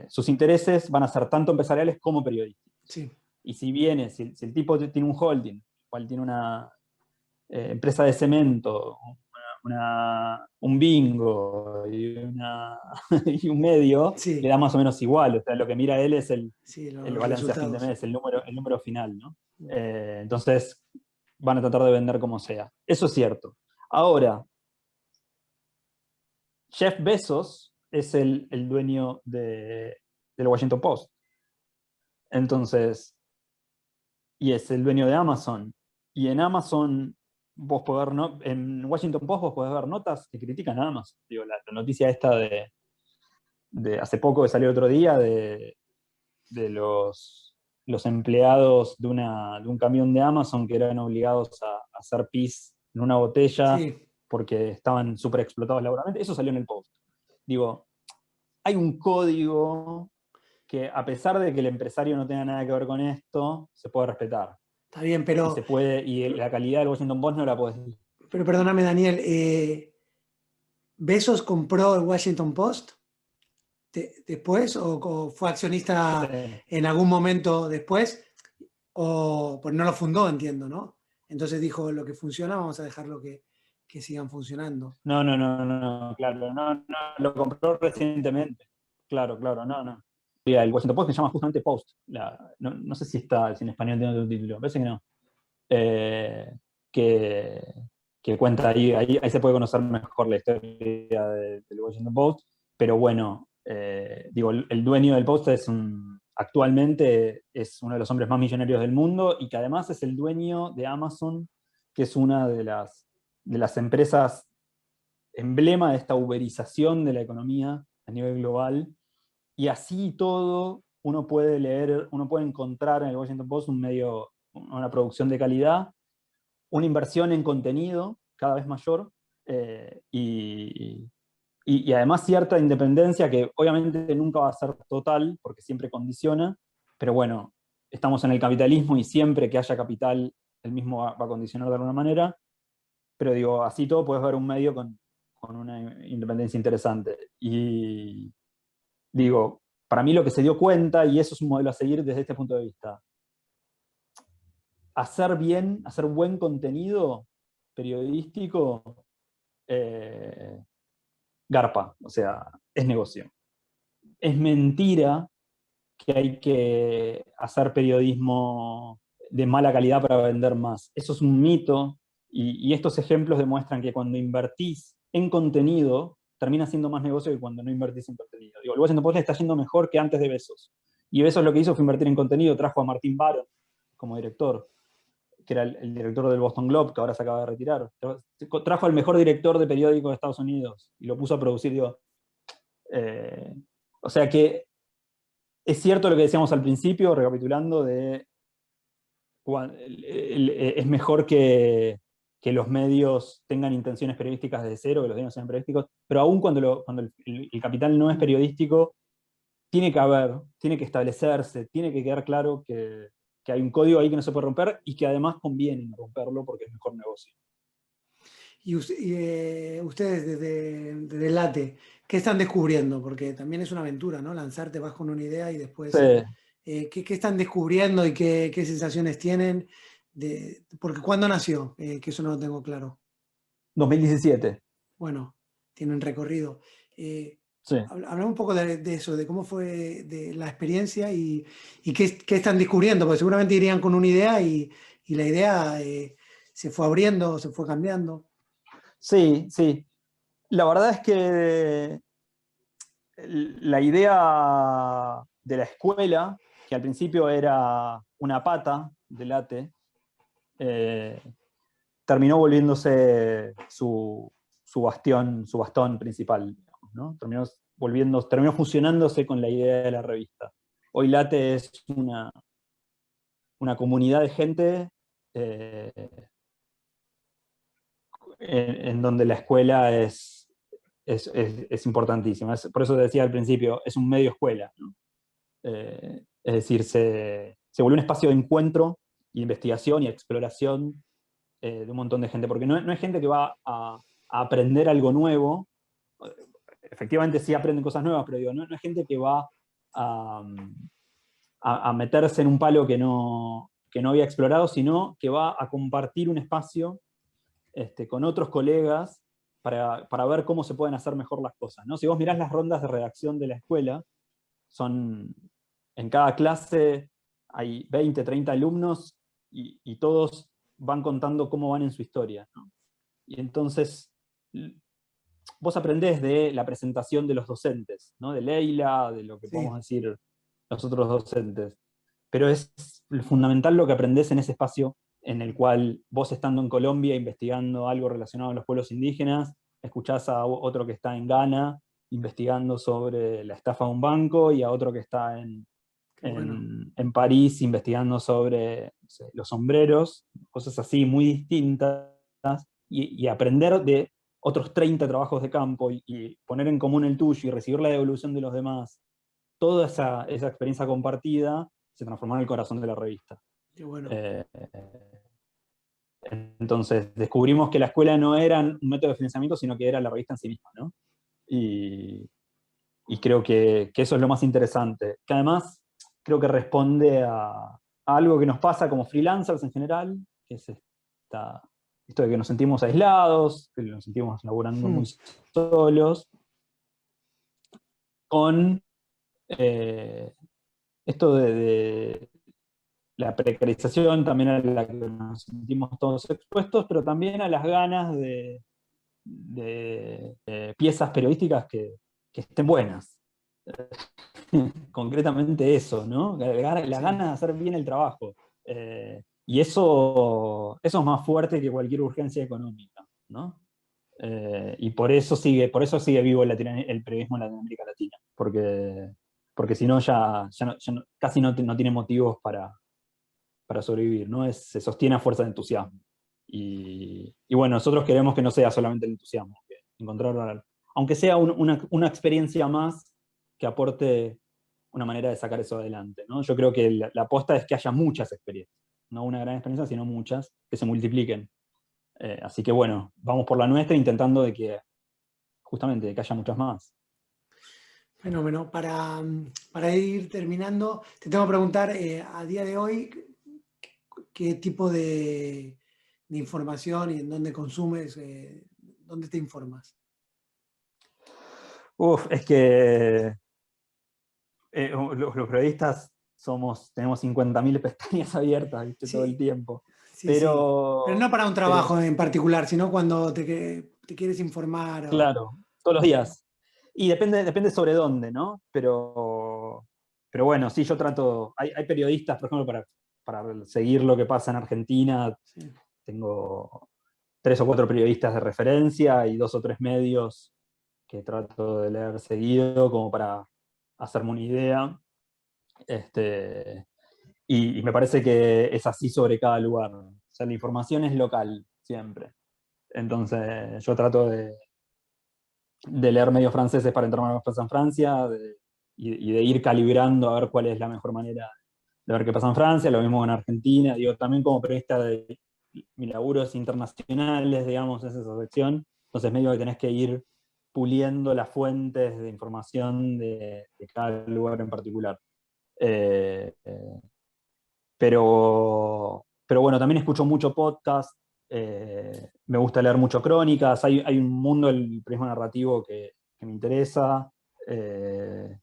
sus intereses van a ser tanto empresariales como periodísticos. sí, Y si el tipo tiene un holding, cual tiene una empresa de cemento, un bingo y un medio, le Sí, da más o menos igual. O sea, lo que mira él es sí, el los balance a fin de resultados. mes, el número final, ¿no? Entonces, van a tratar de vender como sea. Eso es cierto. Ahora, Jeff Bezos es el dueño del Washington Post. Entonces, y es el dueño de Amazon. Y en Amazon, vos podés ver, en Washington Post vos podés ver notas que critican a Amazon. Digo, la noticia esta de hace poco que salió otro día de los empleados de un camión de Amazon que eran obligados a hacer pis en una botella Sí, porque estaban súper explotados laboralmente. Eso salió en el Post. Digo, hay un código que a pesar de que el empresario no tenga nada que ver con esto, se puede respetar. está bien, Y la calidad del Washington Post no la puedes decir. pero perdóname, Daniel, ¿Bezos compró el Washington Post después o fue accionista Sí. en algún momento después? O pues no lo fundó, entiendo, ¿no? Entonces dijo, lo que funciona, vamos a dejarlo que sigan funcionando. No, claro, no, lo compró recientemente. Claro, no, no. Sí, el Washington Post se llama justamente Post. No sé si en español tiene otro título, parece que no. Eh, que, que cuenta ahí se puede conocer mejor la historia del Washington Post, pero bueno, digo, el dueño del Post actualmente es uno de los hombres más millonarios del mundo y que además es el dueño de Amazon, que es una de las empresas emblema de esta uberización de la economía a nivel global. Y así todo, uno puede encontrar en el Washington Post una producción de calidad, una inversión en contenido cada vez mayor y además cierta independencia que obviamente nunca va a ser total porque siempre condiciona, pero bueno, estamos en el capitalismo y siempre que haya capital, el mismo va a condicionar de alguna manera, pero digo, así todo puedes ver un medio con una independencia interesante. Y digo, para mí lo que se dio cuenta, y eso es un modelo a seguir desde este punto de vista, hacer buen contenido periodístico, eh, garpa, o sea, es negocio. Es mentira que hay que hacer periodismo de mala calidad para vender más. Eso es un mito y estos ejemplos demuestran que cuando invertís en contenido, termina siendo más negocio que cuando no invertís en contenido. Digo, el Washington Post le está yendo mejor que antes de Bezos. Y Bezos lo que hizo fue invertir en contenido, trajo a Martín Baron como director, que era el director del Boston Globe, que ahora se acaba de retirar. Trajo al mejor director de periódico de Estados Unidos y lo puso a producir. Digo, eh, o sea que es cierto lo que decíamos al principio, recapitulando, es mejor que los medios tengan intenciones periodísticas desde cero, que los medios sean periodísticos, pero aún cuando el capital no es periodístico, tiene que establecerse, tiene que quedar claro que hay un código ahí que no se puede romper y que además conviene no romperlo porque es mejor negocio. Ustedes desde Late, ¿qué están descubriendo? Porque también es una aventura, ¿no? Lanzarte, vas con una idea y Sí, después, ¿qué están descubriendo y qué sensaciones tienen? Porque ¿cuándo nació? Que eso no lo tengo claro. 2017. Bueno, tienen recorrido. Sí. Hablamos un poco de eso, de cómo fue de la experiencia y qué están descubriendo, porque seguramente irían con una idea y la idea se fue abriendo, se fue cambiando. Sí, sí. La verdad es que la idea de la escuela, que al principio era una pata de late, eh, terminó volviéndose su bastón principal, digamos, ¿no? Terminó fusionándose con la idea de la revista. Hoy Late es una comunidad de gente eh, en donde la escuela es importantísima. Por eso decía al principio, es un medio escuela, ¿no? Es decir, se volvió un espacio de encuentro, y investigación y exploración de un montón de gente, porque no es gente que va a aprender algo nuevo, efectivamente sí aprenden cosas nuevas, pero digo, no es gente que va a, a meterse en un palo que no había explorado, sino que va a compartir un espacio con otros colegas para ver cómo se pueden hacer mejor las cosas, ¿no? Si vos mirás las rondas de redacción de la escuela, en cada clase hay 20, 30 alumnos y todos van contando cómo van en su historia, ¿no? Y entonces vos aprendés de la presentación de los docentes, ¿no? De Leila, de lo que Sí, podemos decir los otros docentes. Pero es fundamental lo que aprendés en ese espacio en el cual vos, estando en Colombia investigando algo relacionado a los pueblos indígenas, escuchás a otro que está en Ghana investigando sobre la estafa de un banco, y a otro que está qué bueno. en París investigando sobre, no sé, los sombreros, cosas así muy distintas, y aprender de otros 30 trabajos de campo, y poner en común el tuyo y recibir la devolución de los demás. Toda esa experiencia compartida se transformó en el corazón de la revista. Qué bueno. Eh, entonces descubrimos que la escuela no era un método de financiamiento, sino que era la revista en sí misma, ¿no? Y, y creo que eso es lo más interesante, que además creo que responde a algo que nos pasa como freelancers en general, que es esto de que nos sentimos aislados, que nos sentimos laburando Hmm. muy solos, con eh, esto de la precarización también a la que nos sentimos todos expuestos, pero también a las ganas de piezas periodísticas que estén buenas. Concretamente eso, ¿no? La Sí. gana de hacer bien el trabajo. Y eso es más fuerte que cualquier urgencia económica, ¿no? Y por eso sigue vivo el periodismo en Latinoamérica Latina, porque si no, casi no tiene motivos para sobrevivir, ¿no? Se sostiene a fuerza de entusiasmo. Y bueno, nosotros queremos que no sea solamente el entusiasmo, que encontrar, aunque sea una experiencia más que aporte una manera de sacar eso adelante, ¿no? Yo creo que la aposta es que haya muchas experiencias, no una gran experiencia, sino muchas, que se multipliquen. Así que bueno, vamos por la nuestra intentando de que justamente de que haya muchas más. Fenómeno. Para ir terminando, te tengo que preguntar, a día de hoy, ¿qué tipo de información y en dónde consumes, dónde te informas? Uf, es que los periodistas tenemos 50.000 pestañas abiertas, ¿viste? Todo el Sí, tiempo. sí, sí. Pero Pero, no para un pero trabajo en particular, sino cuando te quieres informar o... claro, todos los días. Y depende sobre dónde, ¿no? Pero bueno, sí, yo trato. Hay periodistas, por ejemplo, para seguir lo que pasa en Argentina, Sí. tengo 3 o 4 periodistas de referencia y 2 o 3 medios que trato de leer seguido, como para hacerme una idea. Este, y me parece que es así sobre cada lugar. O sea, la información es local, siempre. Entonces, yo trato de leer medios franceses para enterarme más pasa en Francia, y de ir calibrando a ver cuál es la mejor manera de ver qué pasa en Francia, lo mismo en Argentina. Digo, también como periodista de mi laburo es internacionales, digamos, es esa sección. Entonces, medio que tenés que ir puliendo las fuentes de información de cada lugar en particular. Eh, eh, pero bueno, también escucho mucho podcast, me gusta leer mucho crónicas, hay un mundo del periodismo narrativo que me interesa. eh,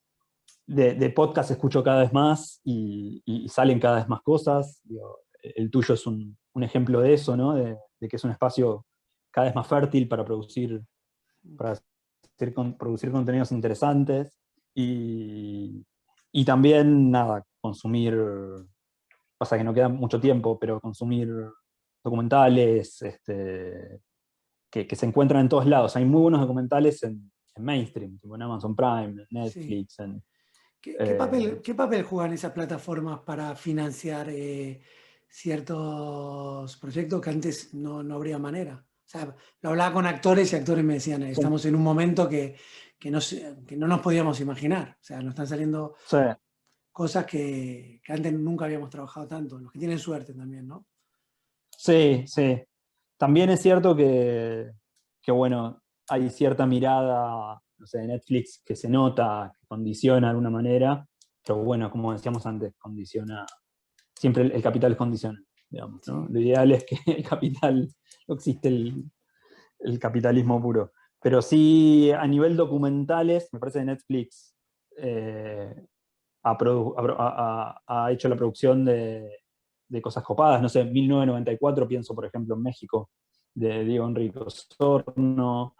de podcast escucho cada vez más y salen cada vez más cosas. Digo, el tuyo es un ejemplo de eso, ¿no? De que es un espacio cada vez más fértil para producir contenidos interesantes. Y también, nada, consumir, pasa que no queda mucho tiempo, pero consumir documentales, que se encuentran en todos lados. Hay muy buenos documentales en mainstream, tipo en Amazon Prime, en Sí. Netflix. ¿Qué Eh, papel juegan esas plataformas para financiar ciertos proyectos que antes no habría manera? O sea, lo hablaba con actores y actores me decían, sí, estamos en un momento que no nos podíamos imaginar. O sea, nos están saliendo sí, cosas que antes nunca habíamos trabajado tanto, los que tienen suerte también, ¿no? sí, sí. También es cierto que, bueno, hay cierta mirada, no sé, de Netflix que se nota, que condiciona de alguna manera, pero bueno, como decíamos antes, condiciona, siempre el capital condiciona, digamos, ¿no? Sí, Lo ideal es que el capital, no existe el capitalismo puro. Pero sí, a nivel documentales, me parece que Netflix ha hecho la producción de cosas copadas. No sé, en 1994 pienso, por ejemplo, en México, de Diego Enrique Osorno,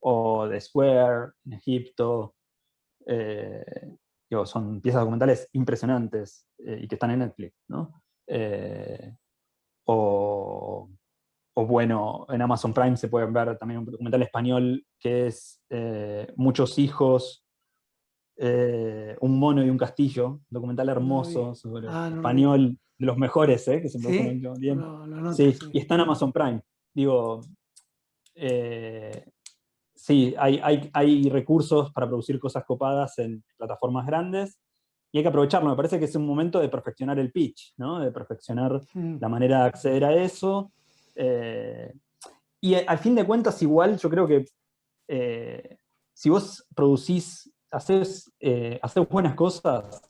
o de Square, en Egipto. Eh, Digo, son piezas documentales impresionantes y que están en Netflix, ¿no? Eh, o, o bueno, en Amazon Prime se pueden ver también un documental español que es Muchos hijos, un mono y un castillo, un documental No lo vi. hermoso sobre Ah, no lo vi. español, de los mejores, que se produjo en el ¿Sí? último tiempo. Lo anoto, Sí, sí. y está en Amazon Prime. Digo, eh, sí, hay recursos para producir cosas copadas en plataformas grandes y hay que aprovecharlo. Me parece que es un momento de perfeccionar el pitch, ¿no? De perfeccionar Mm. la manera de acceder a eso. Eh, y al fin de cuentas, igual yo creo que si vos producís, haces buenas cosas,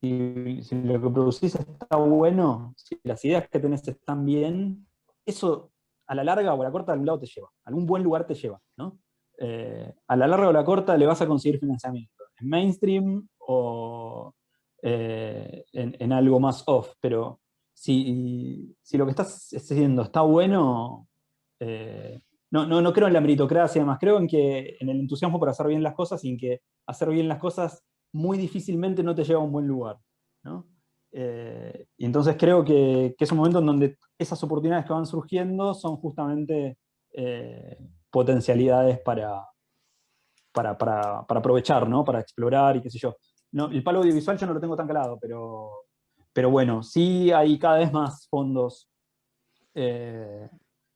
y si lo que producís está bueno, si las ideas que tenés están bien, eso a la larga o a la corta a algún lado te lleva, a algún buen lugar te lleva, ¿no? A la larga o a la corta le vas a conseguir financiamiento, en mainstream o en algo más off, pero si lo que estás haciendo está bueno, no creo en la meritocracia, además creo en el entusiasmo por hacer bien las cosas y en que hacer bien las cosas muy difícilmente no te lleva a un buen lugar, ¿no? Y entonces creo que es un momento en donde esas oportunidades que van surgiendo son justamente potencialidades para aprovechar, ¿no? Para explorar y qué sé yo. No, el palo audiovisual yo no lo tengo tan calado, pero bueno, sí hay cada vez más fondos eh,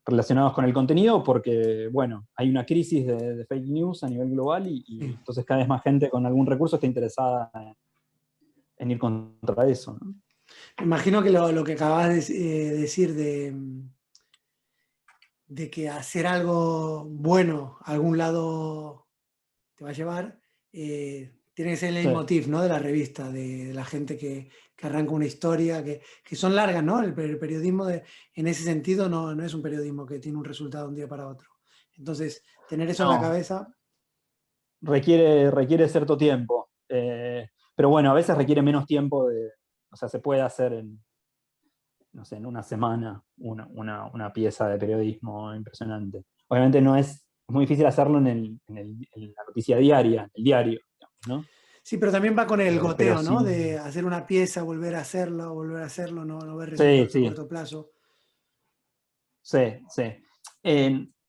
relacionados con el contenido porque, bueno, hay una crisis de fake news a nivel global y Sí. entonces cada vez más gente con algún recurso está interesada en ir contra eso, ¿no? Me imagino que lo que acabas de decir de que hacer algo bueno a algún lado te va a llevar, tiene que ser el Sí. leitmotiv, ¿no? De la revista, de la gente que arranca una historia, que son largas, ¿no? El periodismo en ese sentido no es un periodismo que tiene un resultado de un día para otro. Entonces, tener eso en la No, cabeza, requiere cierto tiempo. Pero bueno, a veces requiere menos tiempo o sea, se puede hacer no sé, en una semana una pieza de periodismo impresionante. Obviamente no es muy difícil hacerlo en la noticia diaria, en el diario, digamos, ¿no? sí, pero también va con el Pero goteo, ¿no? sí, De hacer una pieza, volver a hacerlo, no ver sí, resultados a sí, corto plazo. sí, sí.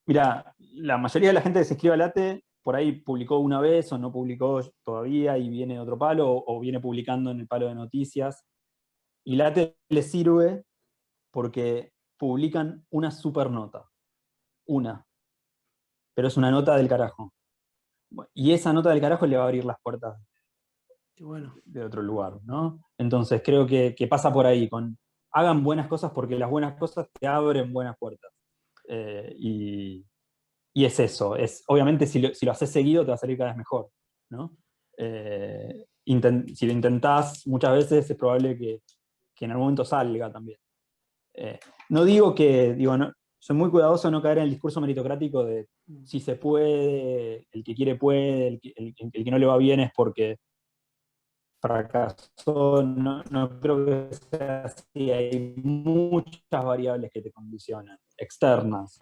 Mira, la mayoría de la gente que se escribe a Late por ahí publicó una vez o no publicó todavía y viene de otro palo o viene publicando en el palo de noticias. Y Late le sirve porque publican una super nota, una, pero es una nota del carajo. Y esa nota del carajo le va a abrir las puertas Qué bueno. de otro lugar, ¿no? Entonces creo que pasa por ahí, hagan buenas cosas porque las buenas cosas te abren buenas puertas. Eh, y, y es eso, obviamente si lo haces seguido te va a salir cada vez mejor, ¿no? Si lo intentás muchas veces es probable que en algún momento salga también. No digo no, soy muy cuidadoso de no caer en el discurso meritocrático de si se puede, el que quiere puede, el que no le va bien es porque fracasó. No creo que sea así. Hay muchas variables que te condicionan, externas.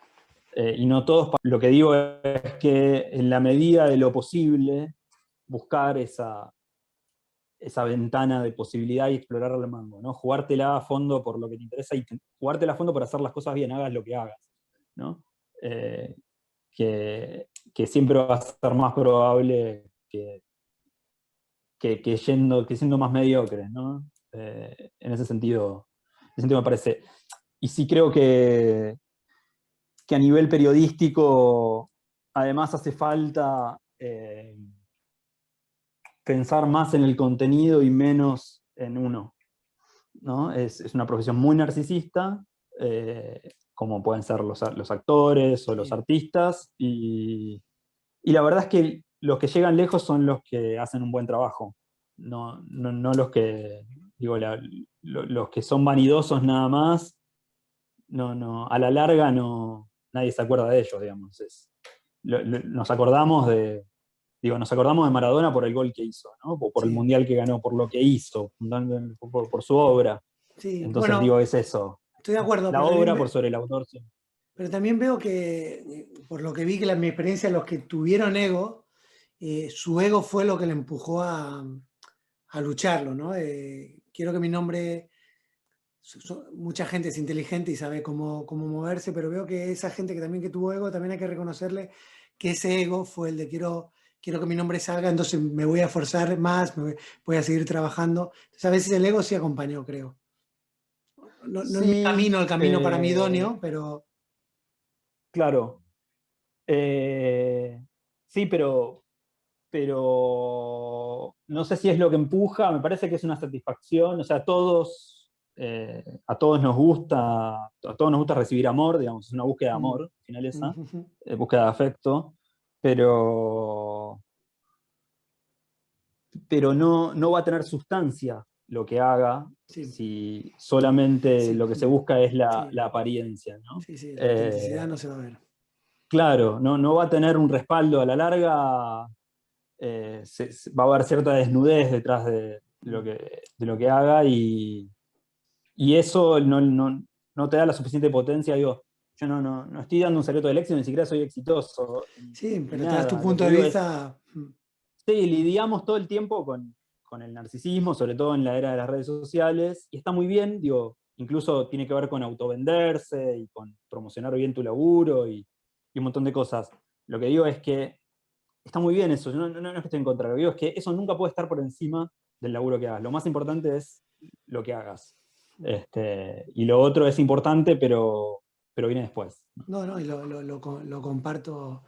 Y no todos. Lo que digo es que en la medida de lo posible, buscar esa ventana de posibilidad y explorar al mango, ¿no? Jugártela a fondo por lo que te interesa y jugártela a fondo por hacer las cosas bien, hagas lo que hagas, ¿no? Eh, que siempre va a ser más probable que siendo más mediocres, ¿no? En ese sentido me parece. Y sí creo que a nivel periodístico, además hace falta pensar más en el contenido y menos en uno, ¿no? Es una profesión muy narcisista, como pueden ser los actores o los Sí. artistas, y la verdad es que los que llegan lejos son los que hacen un buen trabajo, no los que, digo, los que son vanidosos nada más, a la larga nadie se acuerda de ellos, digamos. Nos acordamos nos acordamos de Maradona por el gol que hizo, ¿no? Por el Sí, mundial que ganó, por lo que hizo, por su obra. sí, Entonces bueno, es eso. estoy de acuerdo, La obra por sobre el autor. Sí. pero también veo que, por lo que vi que mi experiencia, los que tuvieron ego, su ego fue lo que le empujó a lucharlo, ¿no? Quiero que mi nombre, mucha gente es inteligente y sabe cómo moverse, pero veo que esa gente que también que tuvo ego, también hay que reconocerle que ese ego fue el de quiero que mi nombre salga, entonces me voy a esforzar más, voy a seguir trabajando. Entonces a veces el ego sí acompañó, creo. No es mi Sí, camino, el camino para mi idóneo, pero claro. Sí, pero no sé si es lo que empuja, me parece que es una satisfacción, o sea, a todos nos gusta recibir amor, digamos, es una búsqueda de mm, amor, al final esa, ujú, búsqueda de afecto, pero, pero no va a tener sustancia lo que haga sí, si solamente sí, lo que se busca es sí, la apariencia, ¿no? sí, sí, la autenticidad no se va a ver. Claro, no va a tener un respaldo a la larga, va a haber cierta desnudez detrás Mm. de lo que haga y eso no te da la suficiente potencia. Digo, yo no estoy dando un secreto del éxito, ni siquiera soy exitoso, Sí, ni pero te das tu nada. Lo punto que de digo es, vista. sí, lidiamos todo el tiempo con el narcisismo, sobre todo en la era de las redes sociales, y está muy bien, digo, incluso tiene que ver con autovenderse y con promocionar bien tu laburo y un montón de cosas. Lo que digo es que está muy bien eso, no es que estoy en contra, lo que digo es que eso nunca puede estar por encima del laburo que hagas. Lo más importante es lo que hagas. Y lo otro es importante, pero viene después. No, no, y lo comparto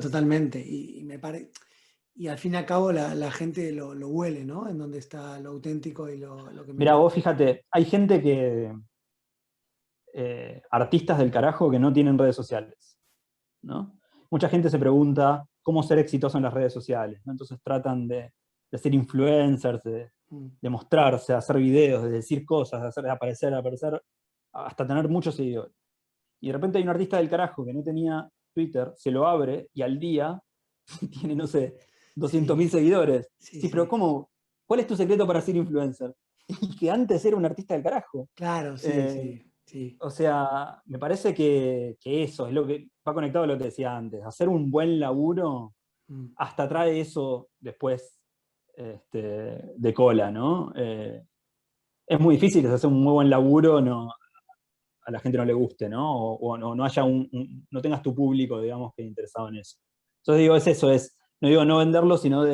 totalmente. Y al fin y al cabo la gente lo huele, ¿no? En donde está lo auténtico y lo que me Mira, vos importa. fíjate, hay gente artistas del carajo que no tienen redes sociales, ¿no? Mucha gente se pregunta cómo ser exitoso en las redes sociales, ¿no? Entonces tratan de ser influencers, Mm, de mostrarse, de hacer videos, de decir cosas, de aparecer, hasta tener muchos seguidores. Y de repente hay un artista del carajo que no tenía Twitter, se lo abre y al día tiene, no sé, sí, 200.000 seguidores. sí, Sí, pero sí. ¿cómo? ¿Cuál es tu secreto para ser influencer? Y que antes era un artista del carajo. Claro, sí, Eh, sí, sí. o sea, me parece que eso es lo que va conectado a lo que decía antes. Hacer un buen laburo Mm, hasta trae eso después de cola, ¿no? Es muy difícil que se hace un muy buen laburo, a la gente no le guste, ¿no? O no haya no tengas tu público, digamos, que interesado en eso. Entonces digo, es eso, no digo no venderlo, sino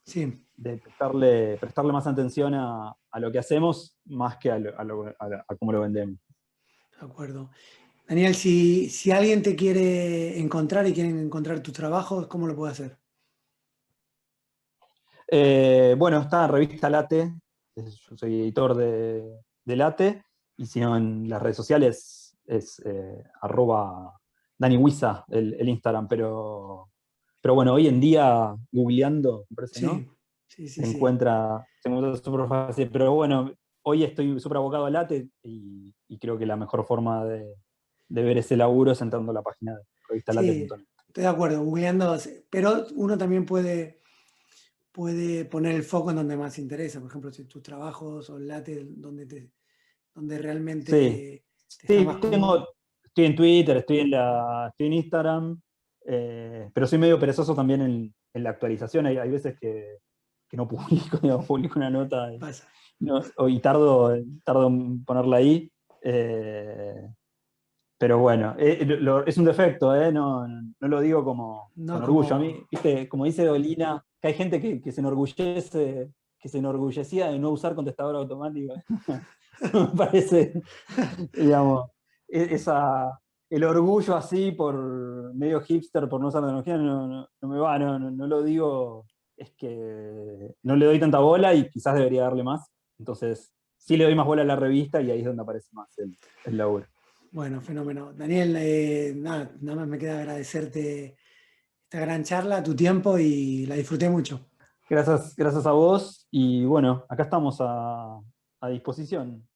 sí, de prestarle más atención a lo que hacemos, más que a cómo lo vendemos. de acuerdo. Daniel, si alguien te quiere encontrar y quiere encontrar tu trabajo, ¿cómo lo puede hacer? Bueno, está en Revista Late, yo soy editor de Late, y si no en las redes sociales es arroba Dani Huiza, el Instagram, pero bueno, hoy en día, googleando, me parece, ¿no? Sí, sí, sí, sí. Se encuentra súper fácil, pero bueno, hoy estoy súper abocado a Late y creo que la mejor forma de ver ese laburo es entrando a la página de Sí, revistalate.net. estoy de acuerdo, googleando, pero uno también puede poner el foco en donde más interesa. Por ejemplo, si tus trabajos o late donde Sí, realmente te está más sí, cómodo. estoy en Twitter, estoy en Instagram, pero soy medio perezoso también en la actualización. Hay veces que no publico, digamos, publico una nota Pasa. y tardo en ponerla ahí. eh, pero bueno, es un defecto, no lo digo No con es orgullo. A como. mí, viste, como dice Dolina, que hay gente que se enorgullecía de no usar contestador automático. Me parece, digamos, el orgullo así por medio hipster por no usar tecnología no me va, no lo digo, es que no le doy tanta bola y quizás debería darle más. Entonces, sí le doy más bola a la revista y ahí es donde aparece más el laburo. Bueno, fenómeno. Daniel, nada más me queda agradecerte esta gran charla, tu tiempo y la disfruté mucho. Gracias a vos y bueno, acá estamos a disposición.